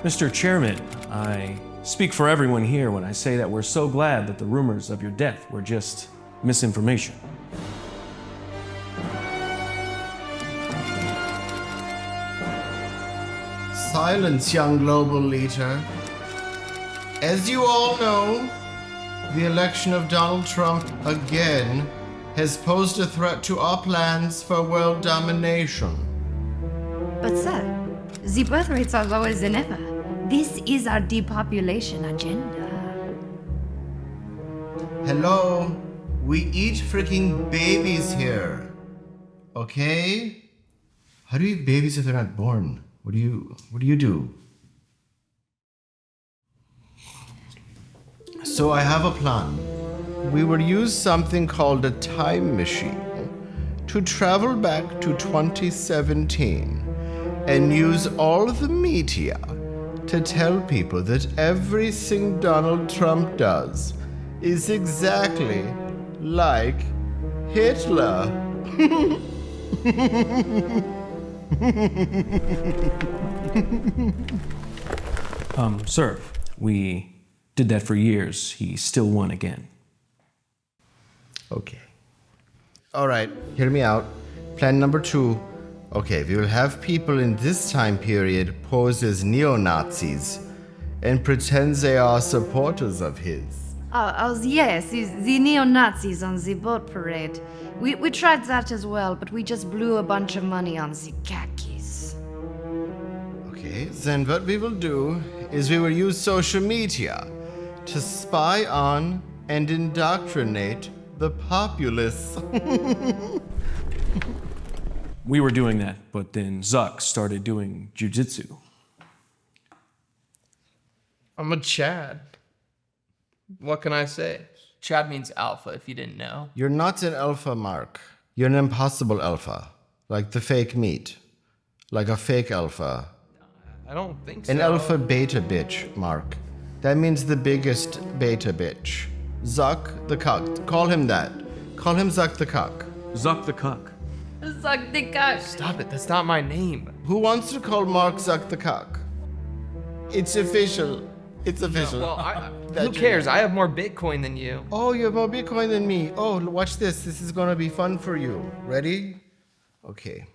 Mr. Chairman, I speak for everyone here when I say that we're so glad that the rumors of your death were just misinformation. Silence, young global leader. As you all know, the election of Donald Trump again has posed a threat to our plans for world domination. But sir, the birth rates are lower than ever. This is our depopulation agenda. Hello, we eat freaking babies here. Okay? How do you eat babies if they're not born? What do you do? So I have a plan. We will use something called a time machine to travel back to 2017 and use all the media to tell people that everything Donald Trump does is exactly like Hitler. Sir, we did that for years. He still won again. Okay. All right, hear me out. Plan number 2. Okay, we will have people in this time period pose as neo-Nazis and pretend they are supporters of his. Yes, the neo-Nazis on the boat parade. We tried that as well, but we just blew a bunch of money on the khakis. Okay, then what we will do is we will use social media to spy on and indoctrinate the populace. We were doing that, but then Zuck started doing jujitsu. I'm a Chad. What can I say? Chad means alpha, if you didn't know. You're not an alpha, Mark. You're an impossible alpha. Like the fake meat. Like a fake alpha. I don't think so. An alpha beta bitch, Mark. That means the biggest beta bitch. Zuck the cuck. Call him that. Call him Zuck the cuck. Zuck the cuck. Suck the cock. Stop it, that's not my name. Who wants to call Mark Zuck the cuck? It's official. It's official. Well, who cares? I have more Bitcoin than you. Oh, you have more Bitcoin than me. Oh, watch this. This is gonna be fun for you. Ready? Okay.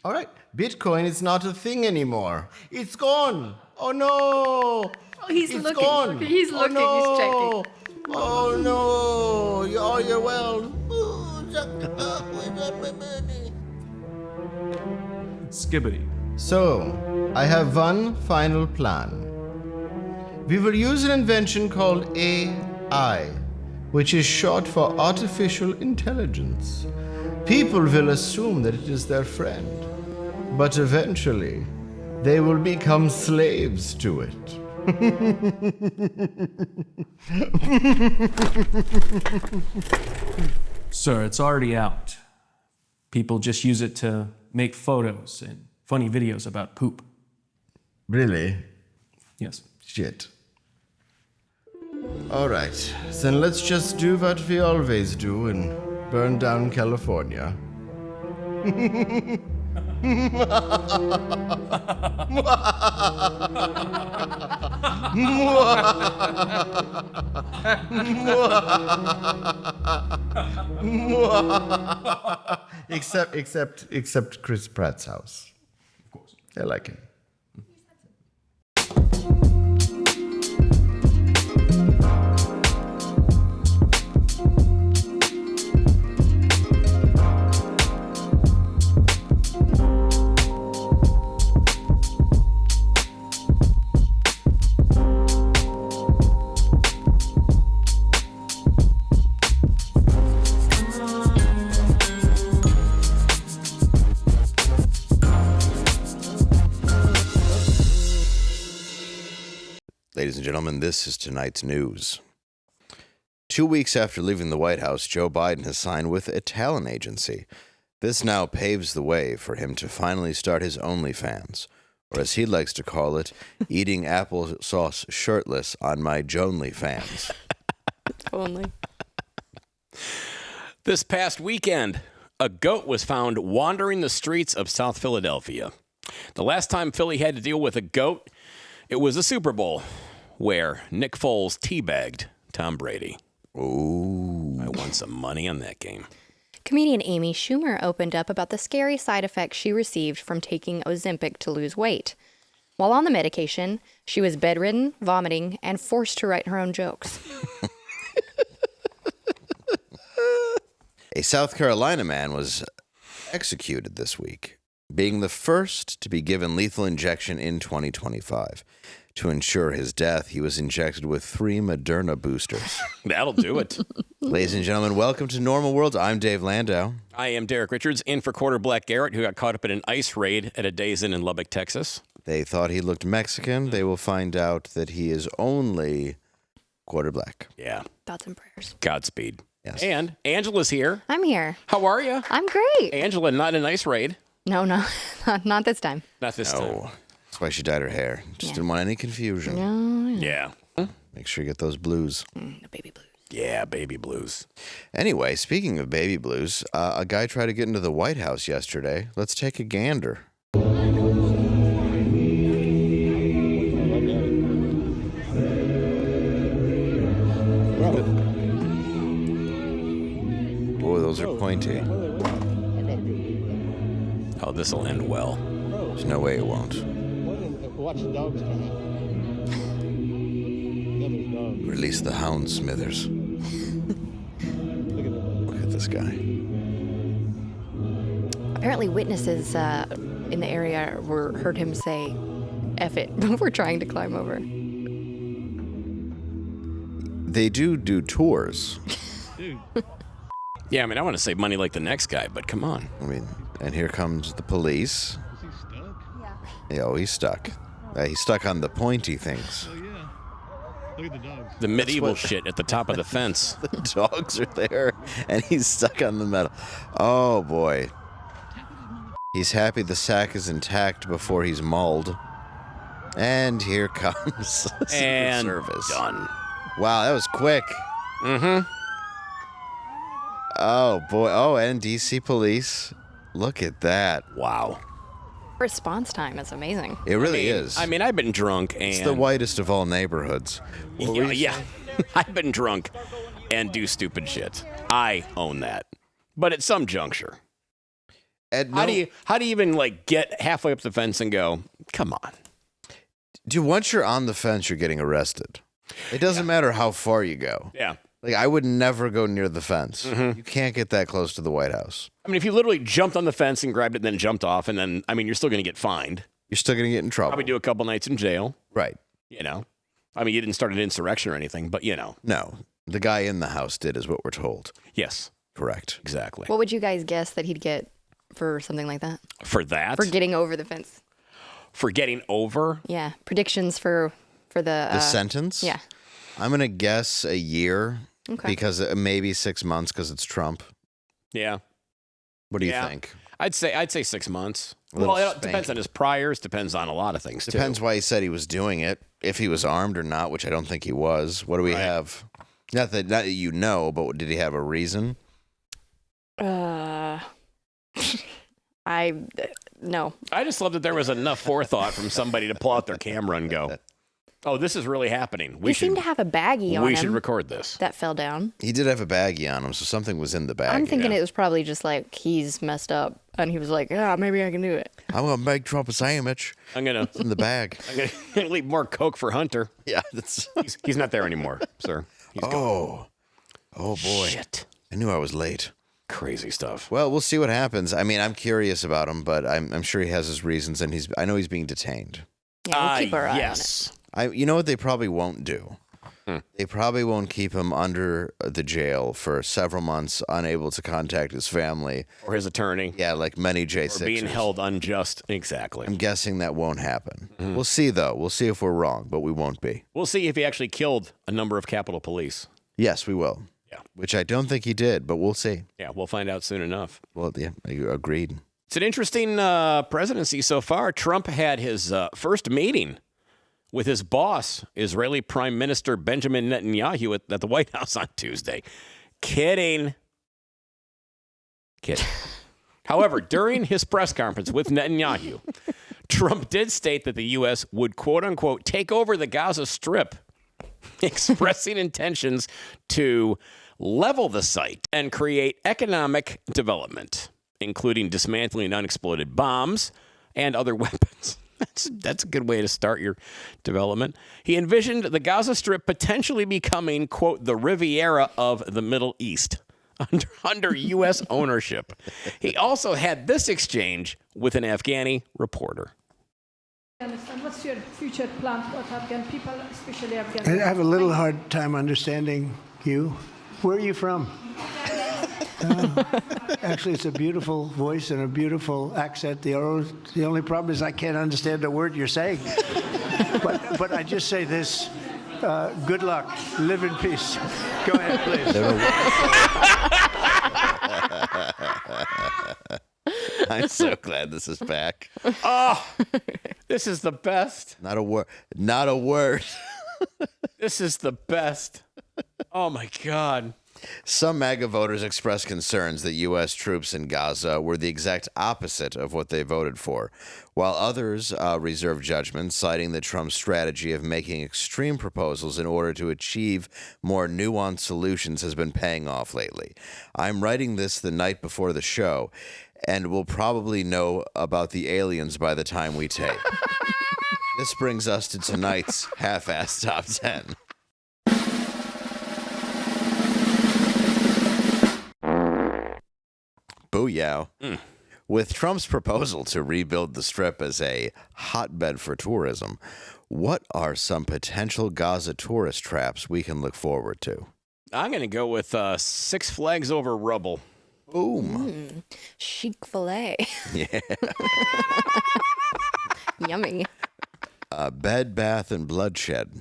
All right. Bitcoin is not a thing anymore. It's gone. Oh no. Oh, he's It's looking. gone. He's looking. Oh, He's no. checking. Oh no. You're well. Oh, Zuck the cuck, where's my money? Skibbity. So, I have one final plan. We will use an invention called AI, which is short for artificial intelligence. People will assume that it is their friend, but eventually they will become slaves to it. Sir, it's already out. People just use it to make photos and funny videos about poop. Really? Yes. Shit. Alright, then let's just do what we always do and burn down California. Except Chris Pratt's house. Of course. I like him. Ladies and gentlemen, this is tonight's news. 2 weeks after leaving the White House, Joe Biden has signed with a talent agency. This now paves the way for him to finally start his OnlyFans, or as he likes to call it, eating applesauce shirtless on my Jonely fans. Only. This past weekend, a goat was found wandering the streets of South Philadelphia. The last time Philly had to deal with a GOAT, it was a Super Bowl where Nick Foles teabagged Tom Brady. Ooh. I won some money on that game. Comedian Amy Schumer opened up about the scary side effects she received from taking Ozempic to lose weight. While on the medication, she was bedridden, vomiting, and forced to write her own jokes. A South Carolina man was executed this week, being the first to be given lethal injection in 2025. To ensure his death, he was injected with 3 Moderna boosters. That'll do it. Ladies and gentlemen, welcome to Normal World. I'm Dave Landau. I am Derek Richards, in for quarter Black Garrett, who got caught up in an ICE raid at a Days Inn in Lubbock, Texas. They thought he looked Mexican. They will find out that he is only quarter black. Yeah. Thoughts and prayers. Godspeed. Yes. And Angela's here. I'm here. How are you? I'm great. Angela, not an ICE raid. No, not this time. Not this time. Oh, that's why she dyed her hair. Just didn't want any confusion. No, Yeah. Make sure you get those blues. the baby blues. Yeah, baby blues. Anyway, speaking of baby blues, a guy tried to get into the White House yesterday. Let's take a gander. Oh, those are pointy. Oh, this will end well. There's no way it won't. Watch the dogs come out. There's dogs. Release the hound, Smithers. Look at this guy. Apparently, witnesses in the area heard him say, "F it," before trying to climb over. They do tours. Yeah, I mean, I want to save money like the next guy, but come on. I mean, and here comes the police. Is he stuck? Yeah, oh, he's stuck. He's stuck on the pointy things. Oh, yeah. Look at the dogs. The medieval what- shit at the top of the fence. The dogs are there, and he's stuck on the metal. Oh, boy. He's happy the sack is intact before he's mauled. And here comes Secret And Service. done. Wow, that was quick. Mm-hmm. Oh, boy. Oh, and DC Police. Look at that. Wow. Response time is amazing. It really is. I mean, I've been drunk and... It's the whitest of all neighborhoods. Yeah. I've been drunk and do stupid shit. I own that. But at some juncture, Ed, how do you even like get halfway up the fence and go, come on? Dude, once you're on the fence, you're getting arrested. It doesn't matter how far you go. Yeah. Like, I would never go near the fence. Mm-hmm. You can't get that close to the White House. I mean, if you literally jumped on the fence and grabbed it, then jumped off, and then, I mean, you're still going to get fined. You're still going to get in trouble. Probably do a couple nights in jail, Right. you know? I mean, you didn't start an insurrection or anything, but you know. No. The guy in the house did, is what we're told. Yes, Correct. exactly. What would you guys guess that he'd get for something like that? For that? For getting over the fence? For getting over? Yeah. Predictions for the... The sentence? Yeah. I'm going to guess a year. Okay. Because maybe 6 months because it's Trump. Yeah. What do you Yeah. think? I'd say 6 months. A little Well, it depends spanking. on his priors, depends on a lot of things, too. Depends why he said he was doing it. If he was armed or not, which I don't think he was. What do we Right. have? Not that you know, but did he have a reason? No. I just love that there was enough forethought from somebody to pull out their camera and go, oh, this is really happening. He seemed to have a baggie on We him should record this. that fell down. He did have a baggie on him, so something was in the baggie. I'm thinking it was probably just like he's messed up and he was like, maybe I can do it. I'm going to make Trump a sandwich. I'm gonna It's in the bag. leave more Coke for Hunter. Yeah. That's... He's not there anymore, sir. He's gone. Oh, boy. Shit. I knew I was late. Crazy stuff. Well, we'll see what happens. I mean, I'm curious about him, but I'm sure he has his reasons, and I know he's being detained. Yeah, we'll keep our eye yes. You know what they probably won't do? They probably won't keep him under the jail for several months, unable to contact his family. Or his attorney. Yeah, like many Or J6ers. being held unjust. Exactly. I'm guessing that won't happen. We'll see, though. We'll see if we're wrong, but we won't be. We'll see if he actually killed a number of Capitol Police. Yes, we will. Yeah. Which I don't think he did, but we'll see. Yeah, we'll find out soon enough. Well, yeah, agreed. It's an interesting presidency so far. Trump had his first meeting with his boss, Israeli Prime Minister Benjamin Netanyahu, at the White House on Tuesday. Kidding. However, during his press conference with Netanyahu, Trump did state that the U.S. would, quote unquote, take over the Gaza Strip, expressing intentions to level the site and create economic development, including dismantling unexploded bombs and other weapons. That's a good way to start your development. He envisioned the Gaza Strip potentially becoming, quote, the Riviera of the Middle East under U.S. ownership. He also had this exchange with an Afghani reporter. What's your future plan for Afghan people, especially Afghan I have a little hard time understanding you. Where are you from? Actually, it's a beautiful voice and a beautiful accent. The only problem is I can't understand a word you're saying. But I just say this. Good luck. Live in peace. Go ahead, please. I'm so glad this is back. Oh, this is the best. Not a word. Not a word. This is the best. Oh, my God. Some MAGA voters expressed concerns that U.S. troops in Gaza were the exact opposite of what they voted for, while others reserved judgment, citing that Trump's strategy of making extreme proposals in order to achieve more nuanced solutions has been paying off lately. I'm writing this the night before the show, and we'll probably know about the aliens by the time we tape. This brings us to tonight's half-assed top 10. Booyah. With Trump's proposal to rebuild the Strip as a hotbed for tourism, what are some potential Gaza tourist traps we can look forward to? I'm going to go with Six Flags Over Rubble. Boom. Chic filet. Yeah. Yummy. Bed, Bath, and Bloodshed.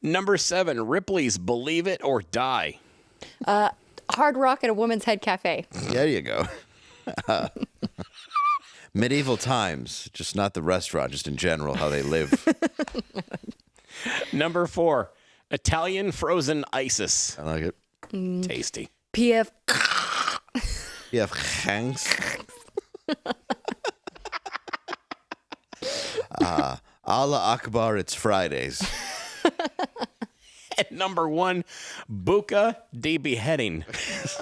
Number 7, Ripley's Believe It or Die. Hard Rock at a Woman's Head Cafe. There you go. Medieval times, just not the restaurant, just in general, how they live. Number 4, Italian Frozen Isis. I like it. Tasty. PF. You have hangs. Allah Akbar, it's Fridays. And number 1, Buca de Beheading.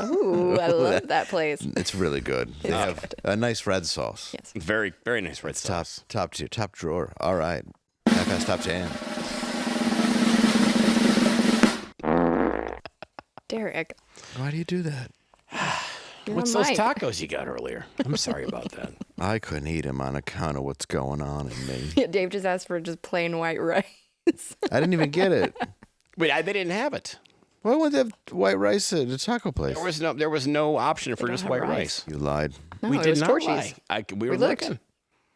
Ooh, I love that place. It's really good. They have a nice red sauce. Yes. Very, very nice red sauce. Top drawer. All right. Half-ass top 10. Derek. Why do you do that? What's on those mic. tacos you got earlier? I'm sorry about that. I couldn't eat them on account of what's going on in me. Yeah, Dave just asked for just plain white rice. I didn't even get it. Wait, they didn't have it. Why would they have white rice at a taco place? There was no option for don't just have white rice. rice. You lied. No, We it did was not Torchy's. lie. We were looked. looking.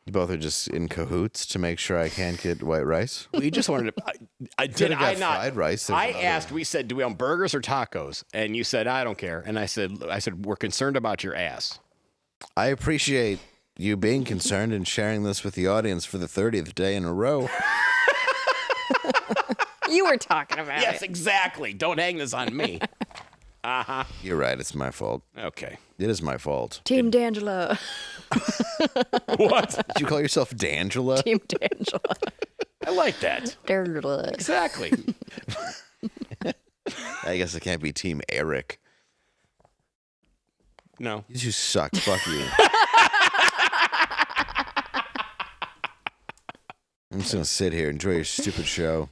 You both are just in cahoots to make sure I can't get white rice? We just wanted to. I did. Could've got I not. fried rice. There's I another asked. one. We said, "Do we want burgers or tacos?" And you said, "I don't care." And I said, we're concerned about your ass." I appreciate you being concerned and sharing this with the audience for the 30th day in a row. You were talking about Yes, it. exactly. Don't hang this on me. You're right. It's my fault. Okay. It is my fault. Team D'Angelo. What? Did you call yourself D'Angela? Team D'Angelo. I like that. D'Angelo. Exactly. I guess it can't be Team Eric. No. You suck. Fuck you. I'm just going to sit here, enjoy your stupid show.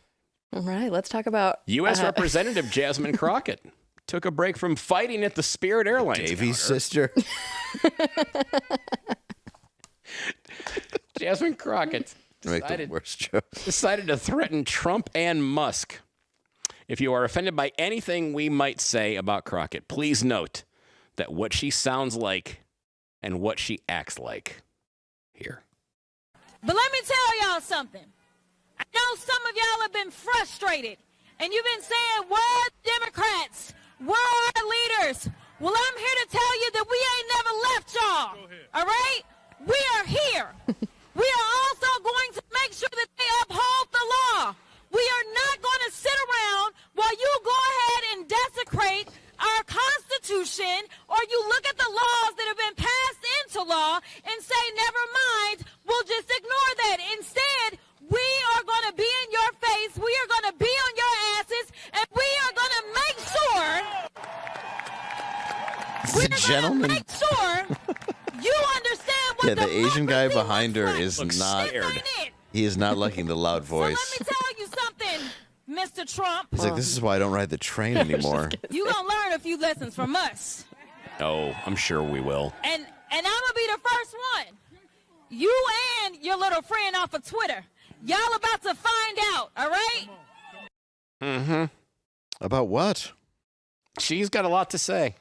All right, let's talk about U.S. Representative Jasmine Crockett took a break from fighting at the Spirit Airlines Davy's counter. sister. Jasmine Crockett Make the worst jokes. decided to threaten Trump and Musk. If you are offended by anything we might say about Crockett, please note that what she sounds like and what she acts like. Here. But let me tell y'all something. I know some of y'all have been frustrated, and you've been saying, where are the Democrats? Where are our leaders? Well, I'm here to tell you that we ain't never left y'all. All right? We are here. We are also going to make sure that they uphold the law. We are not going to sit around while you go ahead and desecrate our Constitution, or you look at the laws that have been passed into law and say, never mind, we'll just gentleman. Make sure you understand what The Asian guy democracy behind her looks like. is Looks not. scared. He is not liking the loud So voice. let me tell you something, Mr. Trump. He's like, this is why I don't ride the train anymore. You gonna learn a few lessons from us. Oh, I'm sure we will. And I'm gonna be the first one. You and your little friend off of Twitter. Y'all about to find out, all right? Mm-hmm. About what? She's got a lot to say.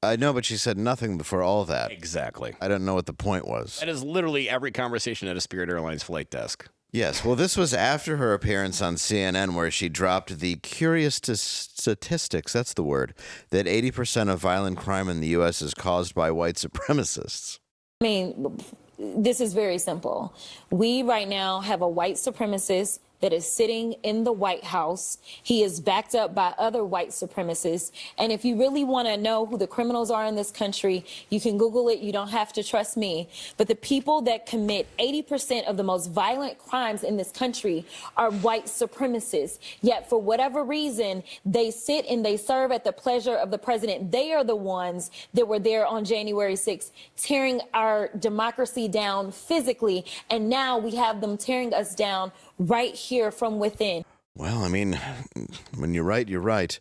I know, but she said nothing before all that. Exactly. I don't know what the point was. That is literally every conversation at a Spirit Airlines flight desk. Yes, well, this was after her appearance on CNN where she dropped the curious statistics, that's the word, that 80% of violent crime in the U.S. is caused by white supremacists. I mean, this is very simple. We right now have a white supremacist that is sitting in the White House. He is backed up by other white supremacists. And if you really want to know who the criminals are in this country, you can Google it. You don't have to trust me. But the people that commit 80% of the most violent crimes in this country are white supremacists. Yet for whatever reason, they sit and they serve at the pleasure of the president. They are the ones that were there on January 6th, tearing our democracy down physically. And now we have them tearing us down right here from within. Well, I mean, when you're right, you're right.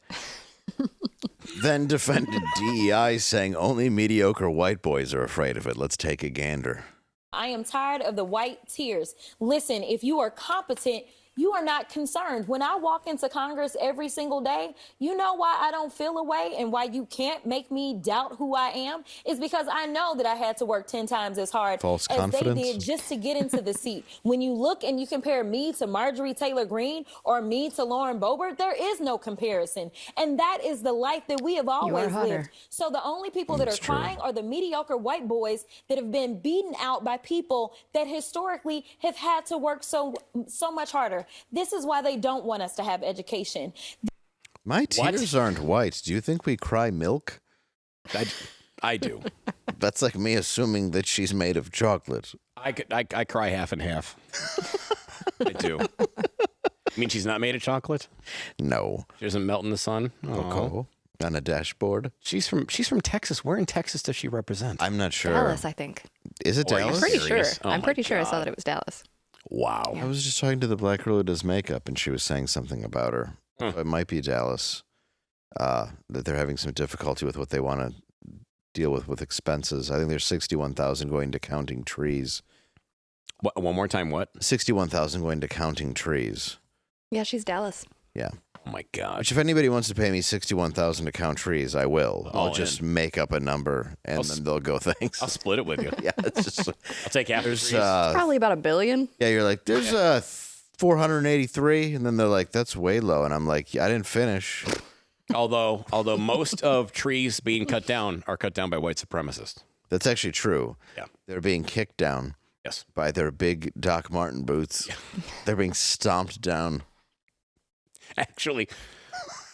Then defended DEI saying only mediocre white boys are afraid of it. Let's take a gander. I am tired of the white tears. Listen, if you are competent, you are not concerned. When I walk into Congress every single day, you know why I don't feel away and why you can't make me doubt who I am is because I know that I had to work 10 times as hard False as confidence. they did just to get into the seat. When you look and you compare me to Marjorie Taylor Greene or me to Lauren Boebert, there is no comparison. And that is the life that we have always lived. So the only people that are crying are the mediocre white boys that have been beaten out by people that historically have had to work so much harder. This is why they don't want us to have education. My tears aren't white. Do you think we cry milk? I do. That's like me assuming that she's made of chocolate. I cry half and half. I do. You mean she's not made of chocolate? No. She doesn't melt in the sun? Cocoa on a dashboard. She's from Texas. Where in Texas does she represent? I'm not sure. Dallas, I think. Is it Dallas? I'm pretty sure. Oh I'm pretty sure I saw God. that it was Dallas. Wow. I was just talking to the black girl who does makeup, and she was saying something about her. Huh. So it might be Dallas, that they're having some difficulty with what they want to deal with expenses. I think there's 61,000 going to counting trees. What, one more time, what? 61,000 going to counting trees. Yeah, she's Dallas. Yeah. Oh, my God. Which, if anybody wants to pay me 61,000 to count trees, I will. I'll All just in. make up a number, and then they'll go, thanks. I'll split it with you. Yeah, it's just... I'll take half the There's, trees. Probably about $1 billion. yeah, you're like, there's 483, and then they're like, that's way low, and I'm like, I didn't finish. Although most of trees being cut down are cut down by white supremacists. That's actually true. Yeah. They're being kicked down. Yes. By their big Doc Marten boots. Yeah. They're being stomped down. Actually,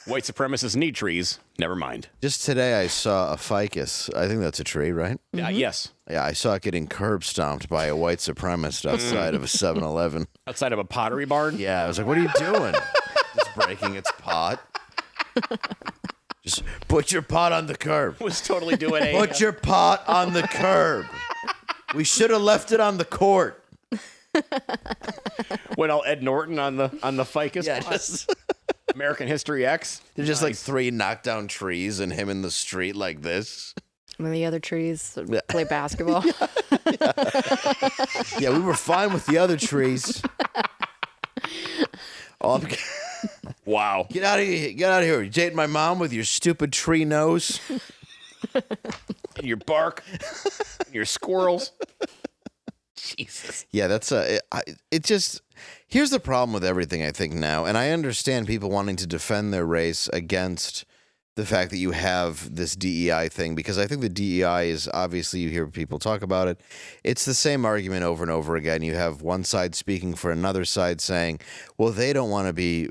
white supremacists need trees. Never mind. Just today I saw a ficus. I think that's a tree, right? Yes. Yeah, I saw it getting curb stomped by a white supremacist outside of a 7-Eleven. Outside of a pottery barn? Yeah, I was like, what are you doing? Just breaking its pot. Just put your pot on the curb. Was totally doing a... Put your pot on the curb. We should have left it on the court. Went all Ed Norton on the ficus. Yeah, pot. just... American History X. There's just like 3 knockdown trees and him in the street like this. And then the other trees play basketball. Yeah, we were fine with the other trees. Wow. Get out of here. Get out of here. You dating my mom with your stupid tree nose. And your bark. And your squirrels. Jesus. Yeah, that's it just, here's the problem with everything I think now, and I understand people wanting to defend their race against the fact that you have this DEI thing, because I think the DEI is, obviously you hear people talk about it, it's the same argument over and over again. You have one side speaking for another side saying, well, they don't want to be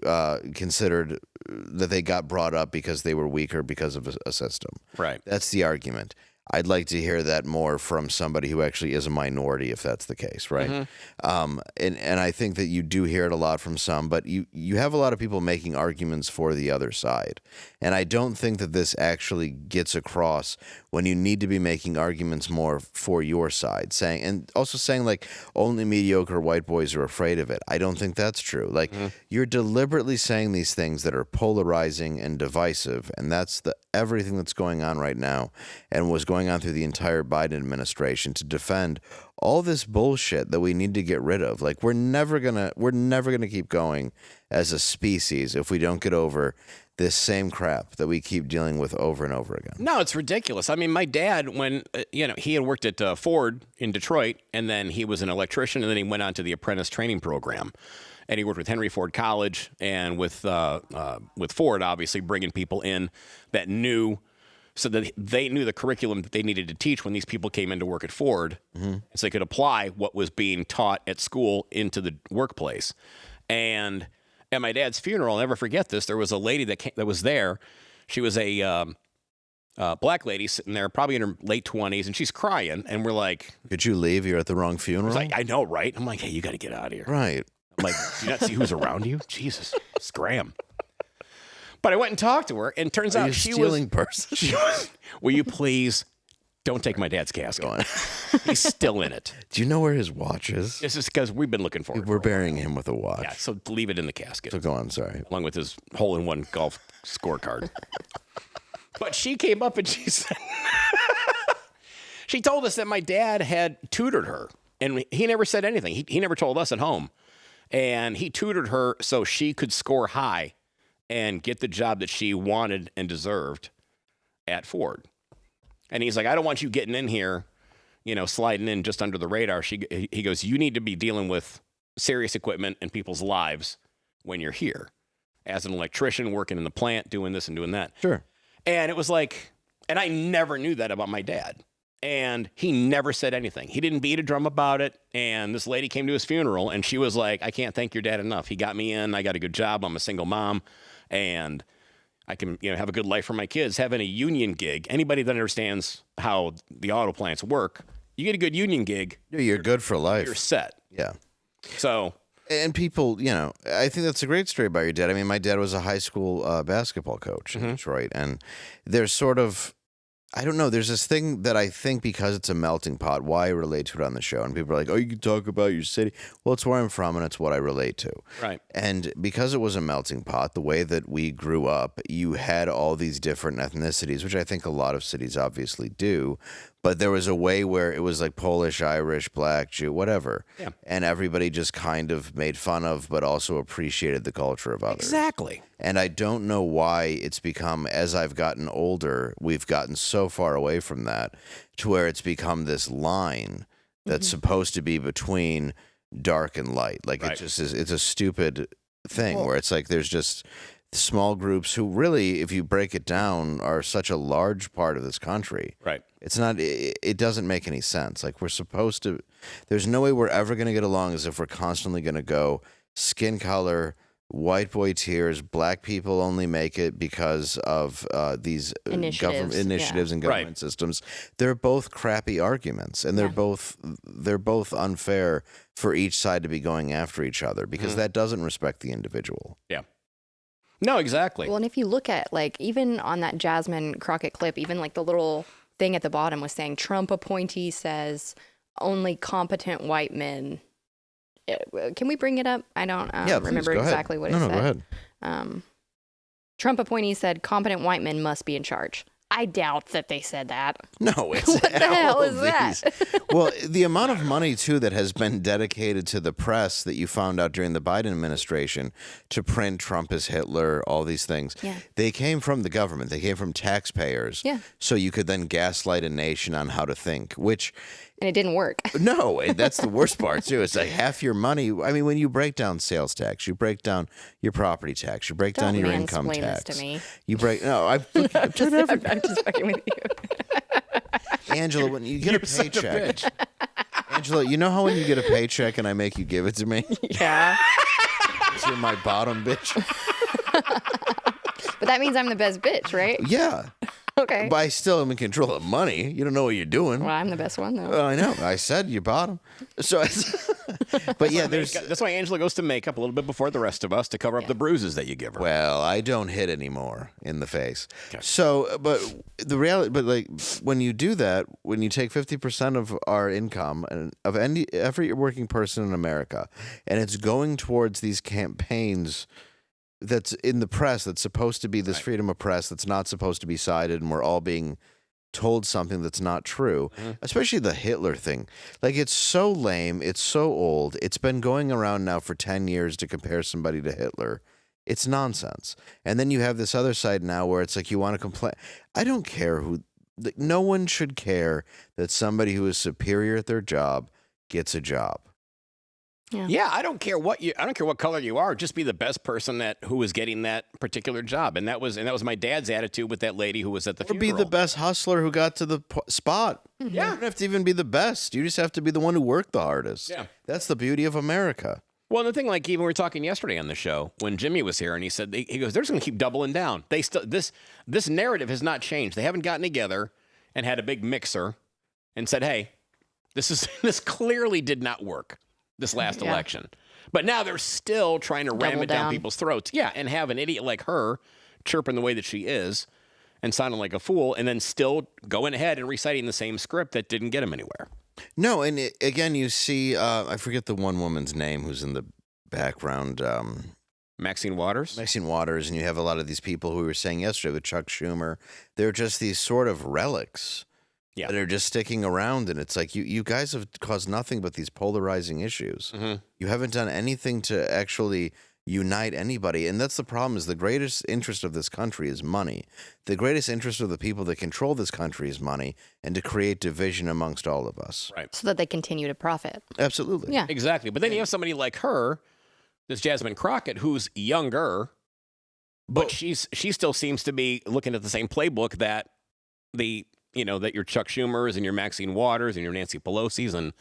considered that they got brought up because they were weaker because of a system. Right. That's the argument. I'd like to hear that more from somebody who actually is a minority, if that's the case, right? And I think that you do hear it a lot from some, but you have a lot of people making arguments for the other side. And I don't think that this actually gets across when you need to be making arguments more for your side, saying, and also saying like only mediocre white boys are afraid of it. I don't think that's true. Like you're deliberately saying these things that are polarizing and divisive, and that's everything that's going on right now and was going on through the entire Biden administration to defend all this bullshit that we need to get rid of. Like we're never gonna keep going as a species if we don't get over this same crap that we keep dealing with over and over again. No, it's ridiculous. I mean, my dad, when he had worked at Ford in Detroit, and then he was an electrician, and then he went on to the apprentice training program, and he worked with Henry Ford College and with Ford, obviously bringing people in that knew, so that they knew the curriculum that they needed to teach when these people came into work at Ford, so they could apply what was being taught at school into the workplace. And at my dad's funeral, I'll never forget this. There was a lady that was there. She was a black lady sitting there, probably in her late 20s, and she's crying. And we're like, "Could you leave? You're at the wrong funeral." I know, right? I'm like, "Hey, you got to get out of here." Right. I'm like, "Do you not see who's around you?" Jesus, scram. But I went and talked to her, and turns out she was stealing person. She was, will you please don't take my dad's casket? He's still in it. Do you know where his watch is? This is because we've been looking for it. We're burying him with a watch. Yeah, so leave it in the casket. So go on, sorry. Along with his hole-in-one golf scorecard. But she came up and she said, she told us that my dad had tutored her, and he never said anything. He never told us at home. And he tutored her so she could score high and get the job that she wanted and deserved at Ford. And he's like, "I don't want you getting in here, sliding in just under the radar." He goes, "You need to be dealing with serious equipment and people's lives when you're here as an electrician working in the plant, doing this and doing that." Sure. And it was like, and I never knew that about my dad. And he never said anything. He didn't beat a drum about it. And this lady came to his funeral, and she was like, "I can't thank your dad enough. He got me in. I got a good job. I'm a single mom. And I can, have a good life for my kids." Having a union gig, anybody that understands how the auto plants work, you get a good union gig. You're good for life. You're set. Yeah. So. And people, I think that's a great story about your dad. I mean, my dad was a high school basketball coach in Detroit. And there's sort of, I don't know, there's this thing that I think because it's a melting pot, why I relate to it on the show. And people are like, "Oh, you can talk about your city." Well, it's where I'm from and it's what I relate to. Right. And because it was a melting pot, the way that we grew up, you had all these different ethnicities, which I think a lot of cities obviously do. But there was a way where it was like Polish, Irish, Black, Jew, whatever. Yeah. And everybody just kind of made fun of, but also appreciated the culture of others. Exactly. And I don't know why it's become, as I've gotten older, we've gotten so far away from that to where it's become this line that's supposed to be between dark and light. Like it just is, it's a stupid thing where it's like there's just small groups who really, if you break it down, are such a large part of this country. Right. It's not, it doesn't make any sense. Like we're supposed to, there's no way we're ever going to get along as if we're constantly going to go skin color, white boy tears, black people only make it because of these government initiatives and government systems. They're both crappy arguments, and they're both unfair for each side to be going after each other because that doesn't respect the individual. Yeah. No, exactly. Well, and if you look at, like, even on that Jasmine Crockett clip, even like the little thing at the bottom was saying Trump appointee says only competent white men. Can we bring it up? I don't remember exactly what it said. No, go ahead. Trump appointee said competent white men must be in charge. I doubt that they said that. No, it's what the hell is that? Well, the amount of money, too, that has been dedicated to the press that you found out during the Biden administration to print Trump as Hitler, all these things, they came from the government. They came from taxpayers. Yeah. So you could then gaslight a nation on how to think, which... And it didn't work. No, that's the worst part, too. It's like half your money. I mean, when you break down sales tax, you break down your property tax, you break down your income tax. This to me. You break... No, I'm just fucking with you. Angela, when you get a paycheck... Angela, you know how when you get a paycheck and I make you give it to me? Yeah. You're my bottom bitch. But that means I'm the best bitch, right? Yeah. Okay. But I still am in control of money. You don't know what you're doing. Well, I'm the best one, though. Well, I know. I said you bought them. So, but yeah, That's why Angela goes to makeup a little bit before the rest of us to cover up the bruises that you give her. Well, I don't hit anymore in the face. Okay. So, but the reality, but like when you do that, when you take 50% of our income and of every working person in America, and it's going towards these campaigns that's in the press that's supposed to be this freedom of press that's not supposed to be cited, and we're all being told something that's not true, especially the Hitler thing. Like, it's so lame. It's so old. It's been going around now for 10 years to compare somebody to Hitler. It's nonsense. And then you have this other side now where it's like you want to complain. I don't care who. No one should care that somebody who is superior at their job gets a job. Yeah, I don't care what color you are. Just be the best person who was getting that particular job, and that was my dad's attitude with that lady who was at the funeral. Be the best hustler who got to the spot. Yeah, you don't have to even be the best. You just have to be the one who worked the hardest. Yeah, that's the beauty of America. Well, the thing, like even we were talking yesterday on the show when Jimmy was here, and he said he goes, "They're just going to keep doubling down. They still this narrative has not changed. They haven't gotten together and had a big mixer and said, hey, this clearly did not work." This last election. But now they're still trying to ram it down people's throats. Yeah, and have an idiot like her chirping the way that she is and sounding like a fool and then still going ahead and reciting the same script that didn't get him anywhere. No, and again, you see, I forget the one woman's name who's in the background. Maxine Waters? Maxine Waters, and you have a lot of these people who were saying yesterday with Chuck Schumer. They're just these sort of relics. Yeah. That are just sticking around, and it's like you guys have caused nothing but these polarizing issues. You haven't done anything to actually unite anybody, and that's the problem. Is the greatest interest of this country is money. The greatest interest of the people that control this country is money, and to create division amongst all of us. Right. So that they continue to profit. Absolutely. Yeah. Exactly. But then you have somebody like her, this Jasmine Crockett, who's younger, but she still seems to be looking at the same playbook that that your Chuck Schumers and your Maxine Waters and your Nancy Pelosi's and,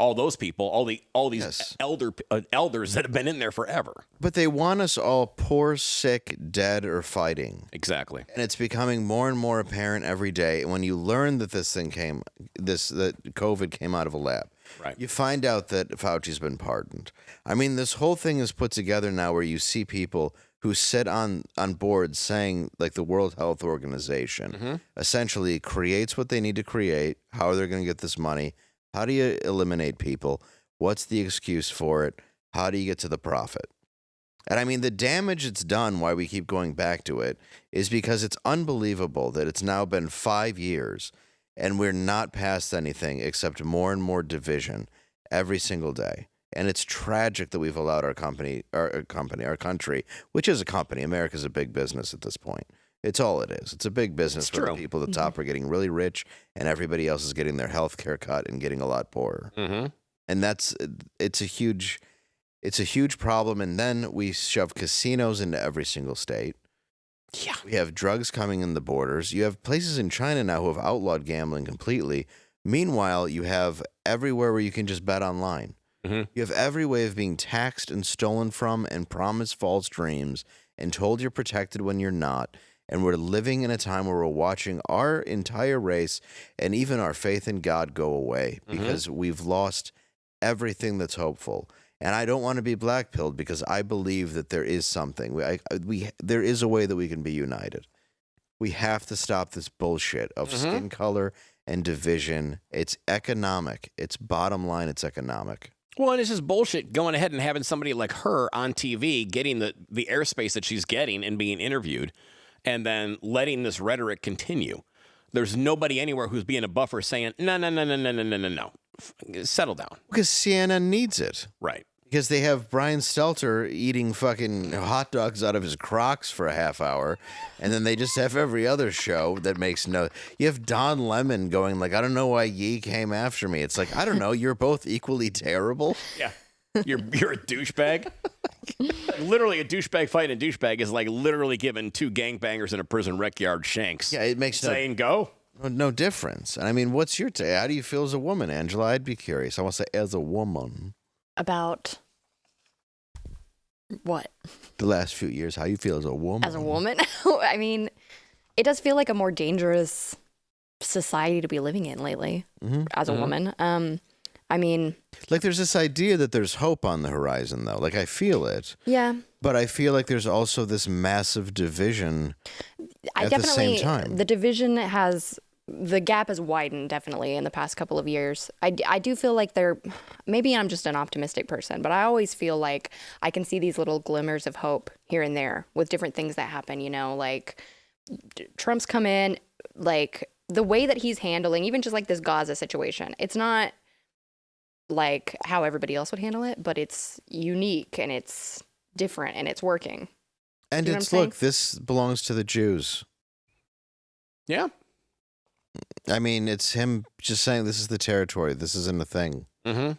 all those people, all these elders that have been in there forever. But they want us all poor, sick, dead, or fighting. Exactly. And it's becoming more and more apparent every day. When you learn that that COVID came out of a lab, right? You find out that Fauci's been pardoned. I mean, this whole thing is put together now where you see people who sit on boards saying, like, the World Health Organization essentially creates what they need to create. How are they going to get this money? How do you eliminate people? What's the excuse for it? How do you get to the profit? And I mean, the damage it's done, why we keep going back to it, is because it's unbelievable that it's now been 5 years and we're not past anything except more and more division every single day. And it's tragic that we've allowed our country, which is a company. America's a big business at this point. It's all it is. It's a big business where the people at the top are getting really rich and everybody else is getting their health care cut and getting a lot poorer. And it's a huge problem. And then we shove casinos into every single state. Yeah. We have drugs coming in the borders. You have places in China now who have outlawed gambling completely. Meanwhile, you have everywhere where you can just bet online. You have every way of being taxed and stolen from and promised false dreams and told you're protected when you're not. And we're living in a time where we're watching our entire race and even our faith in God go away because we've lost everything that's hopeful. And I don't want to be black-pilled because I believe that there is something. There is a way that we can be united. We have to stop this bullshit of skin color and division. It's economic. It's bottom line, it's economic. Well, and it's just bullshit going ahead and having somebody like her on TV getting the airspace that she's getting and being interviewed and then letting this rhetoric continue. There's nobody anywhere who's being a buffer saying, no. Settle down. Because CNN needs it. Right. Because they have Brian Stelter eating fucking hot dogs out of his Crocs for a half hour, and then they just have every other show that makes no... You have Don Lemon going like, I don't know why Yee came after me. It's like, I don't know, you're both equally terrible. Yeah. You're a douchebag. Literally, a douchebag fighting a douchebag is like literally giving two gangbangers in a prison rec yard shanks. Yeah, it makes saying go. No difference. And I mean, what's your take? How do you feel as a woman, Angela? I'd be curious. I want to say as a woman. About what? The last few years, how you feel as a woman. As a woman? I mean, it does feel like a more dangerous society to be living in lately as a woman. I mean, like there's this idea that there's hope on the horizon, though. Like I feel it. Yeah. But I feel like there's also this massive division at the same time. The division the gap has widened definitely in the past couple of years. I do feel like maybe I'm just an optimistic person, but I always feel like I can see these little glimmers of hope here and there with different things that happen, like Trump's come in, like the way that he's handling, even just like this Gaza situation, it's not like how everybody else would handle it, but it's unique and it's different and it's working. And you know look, this belongs to the Jews. Yeah. I mean, it's him just saying this is the territory. This isn't a thing. Mm-hmm.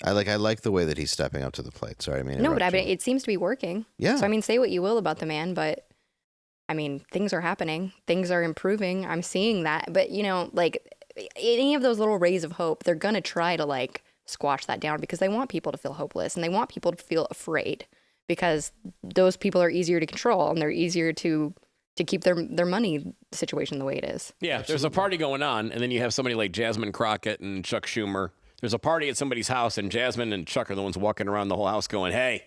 I like the way that he's stepping up to the plate. Sorry, I mean. No, but it seems to be working. Yeah. So I mean, say what you will about the man, but I mean, things are happening. Things are improving. I'm seeing that. But like any of those little rays of hope, they're gonna try to like squash that down because they want people to feel hopeless and they want people to feel afraid because those people are easier to control and they're easier to keep their money situation the way it is. Yeah, Absolutely. There's a party going on, and then you have somebody like Jasmine Crockett and Chuck Schumer. There's a party at somebody's house, and Jasmine and Chuck are the ones walking around the whole house going, hey,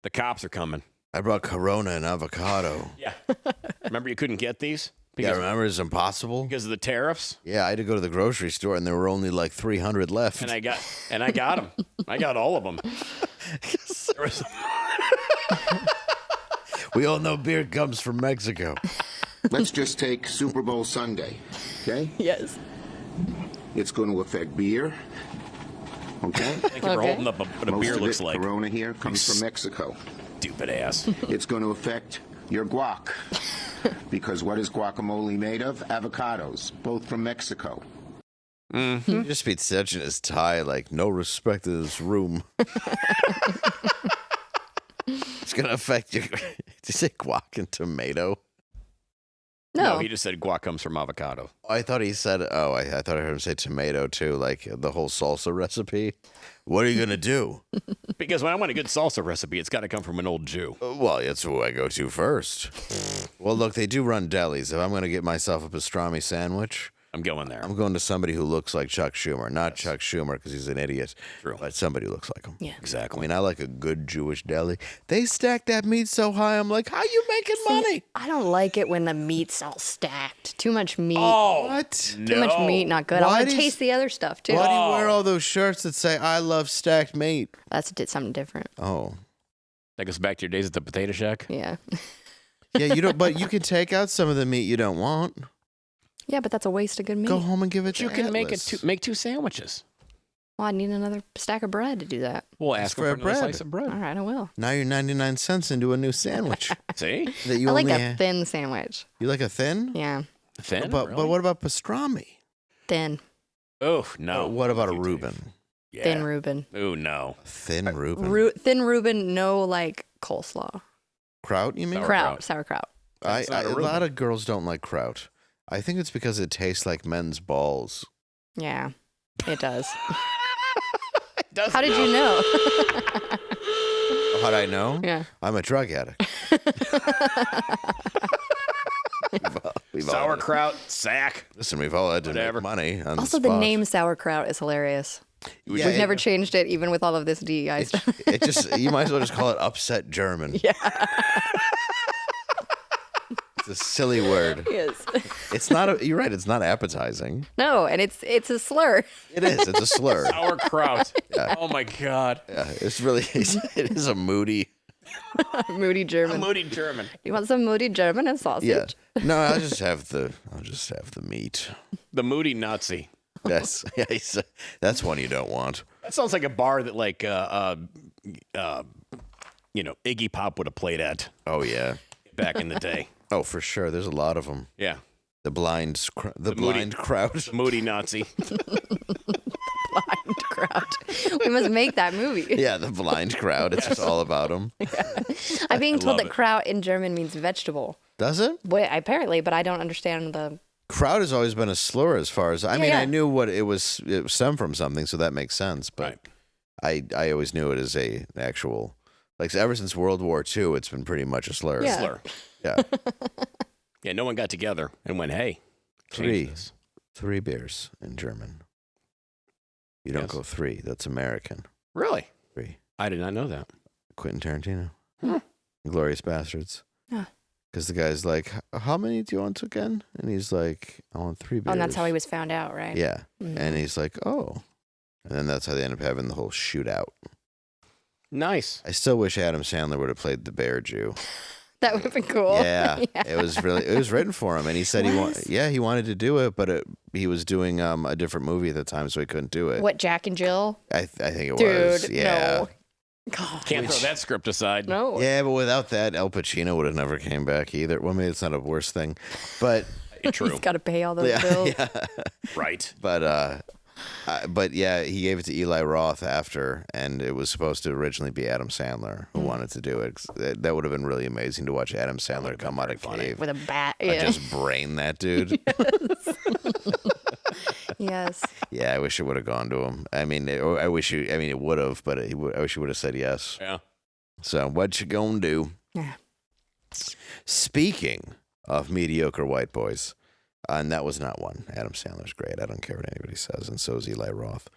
the cops are coming. I brought Corona and avocado. Yeah. Remember you couldn't get these? Yeah, remember it's impossible? Because of the tariffs? Yeah, I had to go to the grocery store, and there were only like 300 left. And I got them. I got all of them. We all know beer comes from Mexico. Let's just take Super Bowl Sunday, okay? Yes. It's going to affect beer, okay? Thank you for holding up what a Most beer of looks it, like. Corona here comes from Mexico. Stupid ass. It's going to affect your guac, because what is guacamole made of? Avocados, both from Mexico. Mm-hmm. Just be such in his tie, like no respect in this room. It's gonna affect you. Did you say guac and tomato? No, he just said guac comes from avocado. I thought he said. Oh, I thought I heard him say tomato too, like the whole salsa recipe. What are you gonna do? Because when I want a good salsa recipe, it's got to come from an old Jew. Well, that's who I go to first. Well, look, they do run delis. If I'm gonna get myself a pastrami sandwich, I'm going there. I'm going to somebody who looks like Chuck Schumer. Not Chuck Schumer because he's an idiot. True. But somebody who looks like him. Yeah. Exactly. I mean, I like a good Jewish deli. They stack that meat so high, I'm like, how you making money? I don't like it when the meat's all stacked. Too much meat. Oh, what? Too much meat, not good. I want to taste the other stuff too. Why do you wear all those shirts that say, I love stacked meat? That's something different. Oh. That goes back to your days at the Potato Shack? Yeah. Yeah, you don't. But you can take out some of the meat you don't want. Yeah, but that's a waste of good meat. Go home and give it to You can Atlas. make two sandwiches. Well, I need another stack of bread to do that. We'll ask for another slice of bread. All right, I will. Now you're 99 cents into a new sandwich. See? That you I like only a thin sandwich. You like a thin? Yeah. Thin? But Really? what about pastrami? Thin. Oh, no. What about a Reuben? Yeah. Thin Reuben. Oh, no. Thin Reuben? Thin Reuben, no like coleslaw. Kraut, you mean? Sauerkraut. A lot of girls don't like kraut. I think it's because it tastes like men's balls. Yeah, it does. How did you know? How'd I know? Yeah. I'm a drug addict. Sauerkraut, sack. Listen, we've all had to make money on Also, the the spot. name sauerkraut is hilarious. Yeah, We've never changed it, even with all of this DEI stuff. It just, you might as well just call it upset German. Yeah. It's a silly word. Yes. It's not, you're right, it's not appetizing. No, and it's a slur. It is, it's a slur. Sauerkraut. Yeah. Oh, my God. Yeah, it's really, it is a moody. Moody German. Moody German. You want some moody German and sausage? Yeah. No, I'll just have the meat. The moody Nazi. Yes. Yeah, that's one you don't want. That sounds like a bar that, like, Iggy Pop would have played at. Oh, yeah. Back in the day. Oh, for sure. There's a lot of them. Yeah. The blind crowd. The moody Nazi. Blind crowd. We must make that movie. Yeah, the blind crowd. It's just all about them. Yeah. I'm being told that kraut in German means vegetable. Does it? Well, apparently, but I don't understand the... Kraut has always been a slur as far as... I mean, yeah. I knew what it was stemmed from something, so that makes sense. But I always knew it as an actual... Like, ever since World War II, it's been pretty much a slur. Yeah. Slur. Yeah. Yeah, no one got together and went, hey, Three beers in German. You don't go three. That's American. Really? 3. I did not know that. Quentin Tarantino. Glorious Bastards. Because the guy's like, how many do you want again? And he's like, I want 3 beers. Oh, and that's how he was found out, right? Yeah. And he's like, oh. And then that's how they end up having the whole shootout. Nice. I still wish Adam Sandler would have played the bear Jew. That would have been cool. Yeah. It was written for him. And he said he wanted to do it, but he was doing a different movie at the time, so he couldn't do it. What, Jack and Jill? I think it Dude, was. Yeah. no. God. Can't throw that script aside. No. Yeah, but without that, Al Pacino would have never came back either. Well, maybe it's not a worse thing, but True. He's got to pay all those bills. Yeah. Right. But yeah, he gave it to Eli Roth after, and it was supposed to originally be Adam Sandler who wanted to do it. That would have been really amazing to watch Adam Sandler come out of cave with a bat. I just brain that dude. Yes. Yeah, I wish it would have gone to him. I mean, it would have, but I wish he would have said yes. Yeah. So what you gonna do? Yeah. Speaking of mediocre white boys, and that was not one. Adam Sandler's great. I don't care what anybody says, and so is Eli Roth.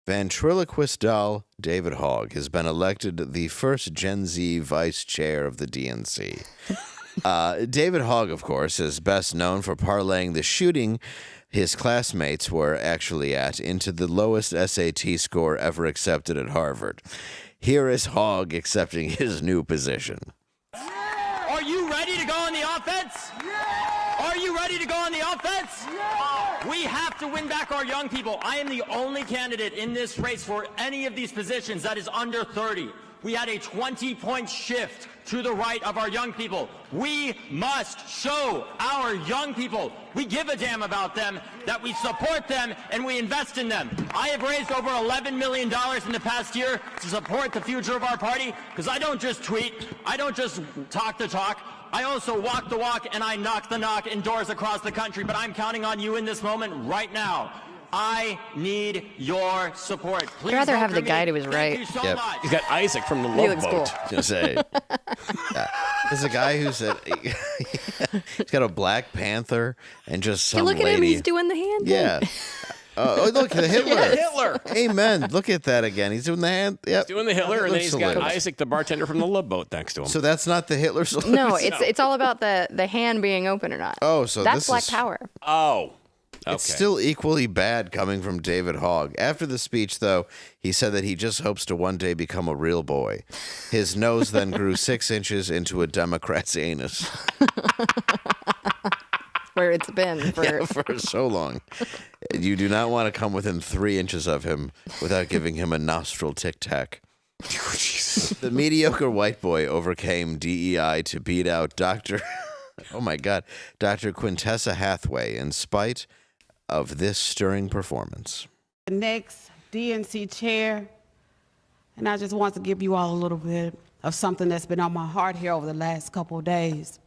Ventriloquist doll David Hogg has been elected the first Gen Z vice chair of the DNC. David Hogg, of course, is best known for parlaying the shooting his classmates were actually at into the lowest SAT score ever accepted at Harvard. Here is Hogg accepting his new position. Are you ready to go on the offense? Yeah! Are you ready to go on the offense? Yeah! We have to win back our young people. I am the only candidate in this race for any of these positions that is under 30. We had a 20-point shift to the right of our young people. We must show our young people we give a damn about them, that we support them, and we invest in them. I have raised over $11 million in the past year to support the future of our party, because I don't just tweet, I don't just talk the talk, I also walk the walk and I knock the knock in doors across the country, but I'm counting on you in this moment right now. I need your support. Please I'd rather vote have for the me. guy who was right. Thank you so Yep. much. He's got Isaac from the He Love looks Boat. cool. Gonna say, there's a guy who said he's got a Black Panther and just some Look at lady. him. He's doing the hand thing. Yeah. Oh, look, the Hitler. Yeah, Hitler. Amen. Look at that again. He's doing the hand. Yep. Doing the Hitler, and then he's got hilarious. Isaac, the bartender from the Love Boat, next to him. So that's not the Hitler salute? No, it's all about the hand being open or not. Oh, so that's this Black is- Power. Oh. Okay. It's still equally bad coming from David Hogg. After the speech, though, he said that he just hopes to one day become a real boy. His nose then grew 6 inches into a Democrat's anus. Where it's been for so long. You do not want to come within 3 inches of him without giving him a nostril tic-tac. The mediocre white boy overcame DEI to beat out Dr. Quintessa Hathaway in spite of this stirring performance. The next DNC chair, and I just want to give you all a little bit of something that's been on my heart here over the last couple of days.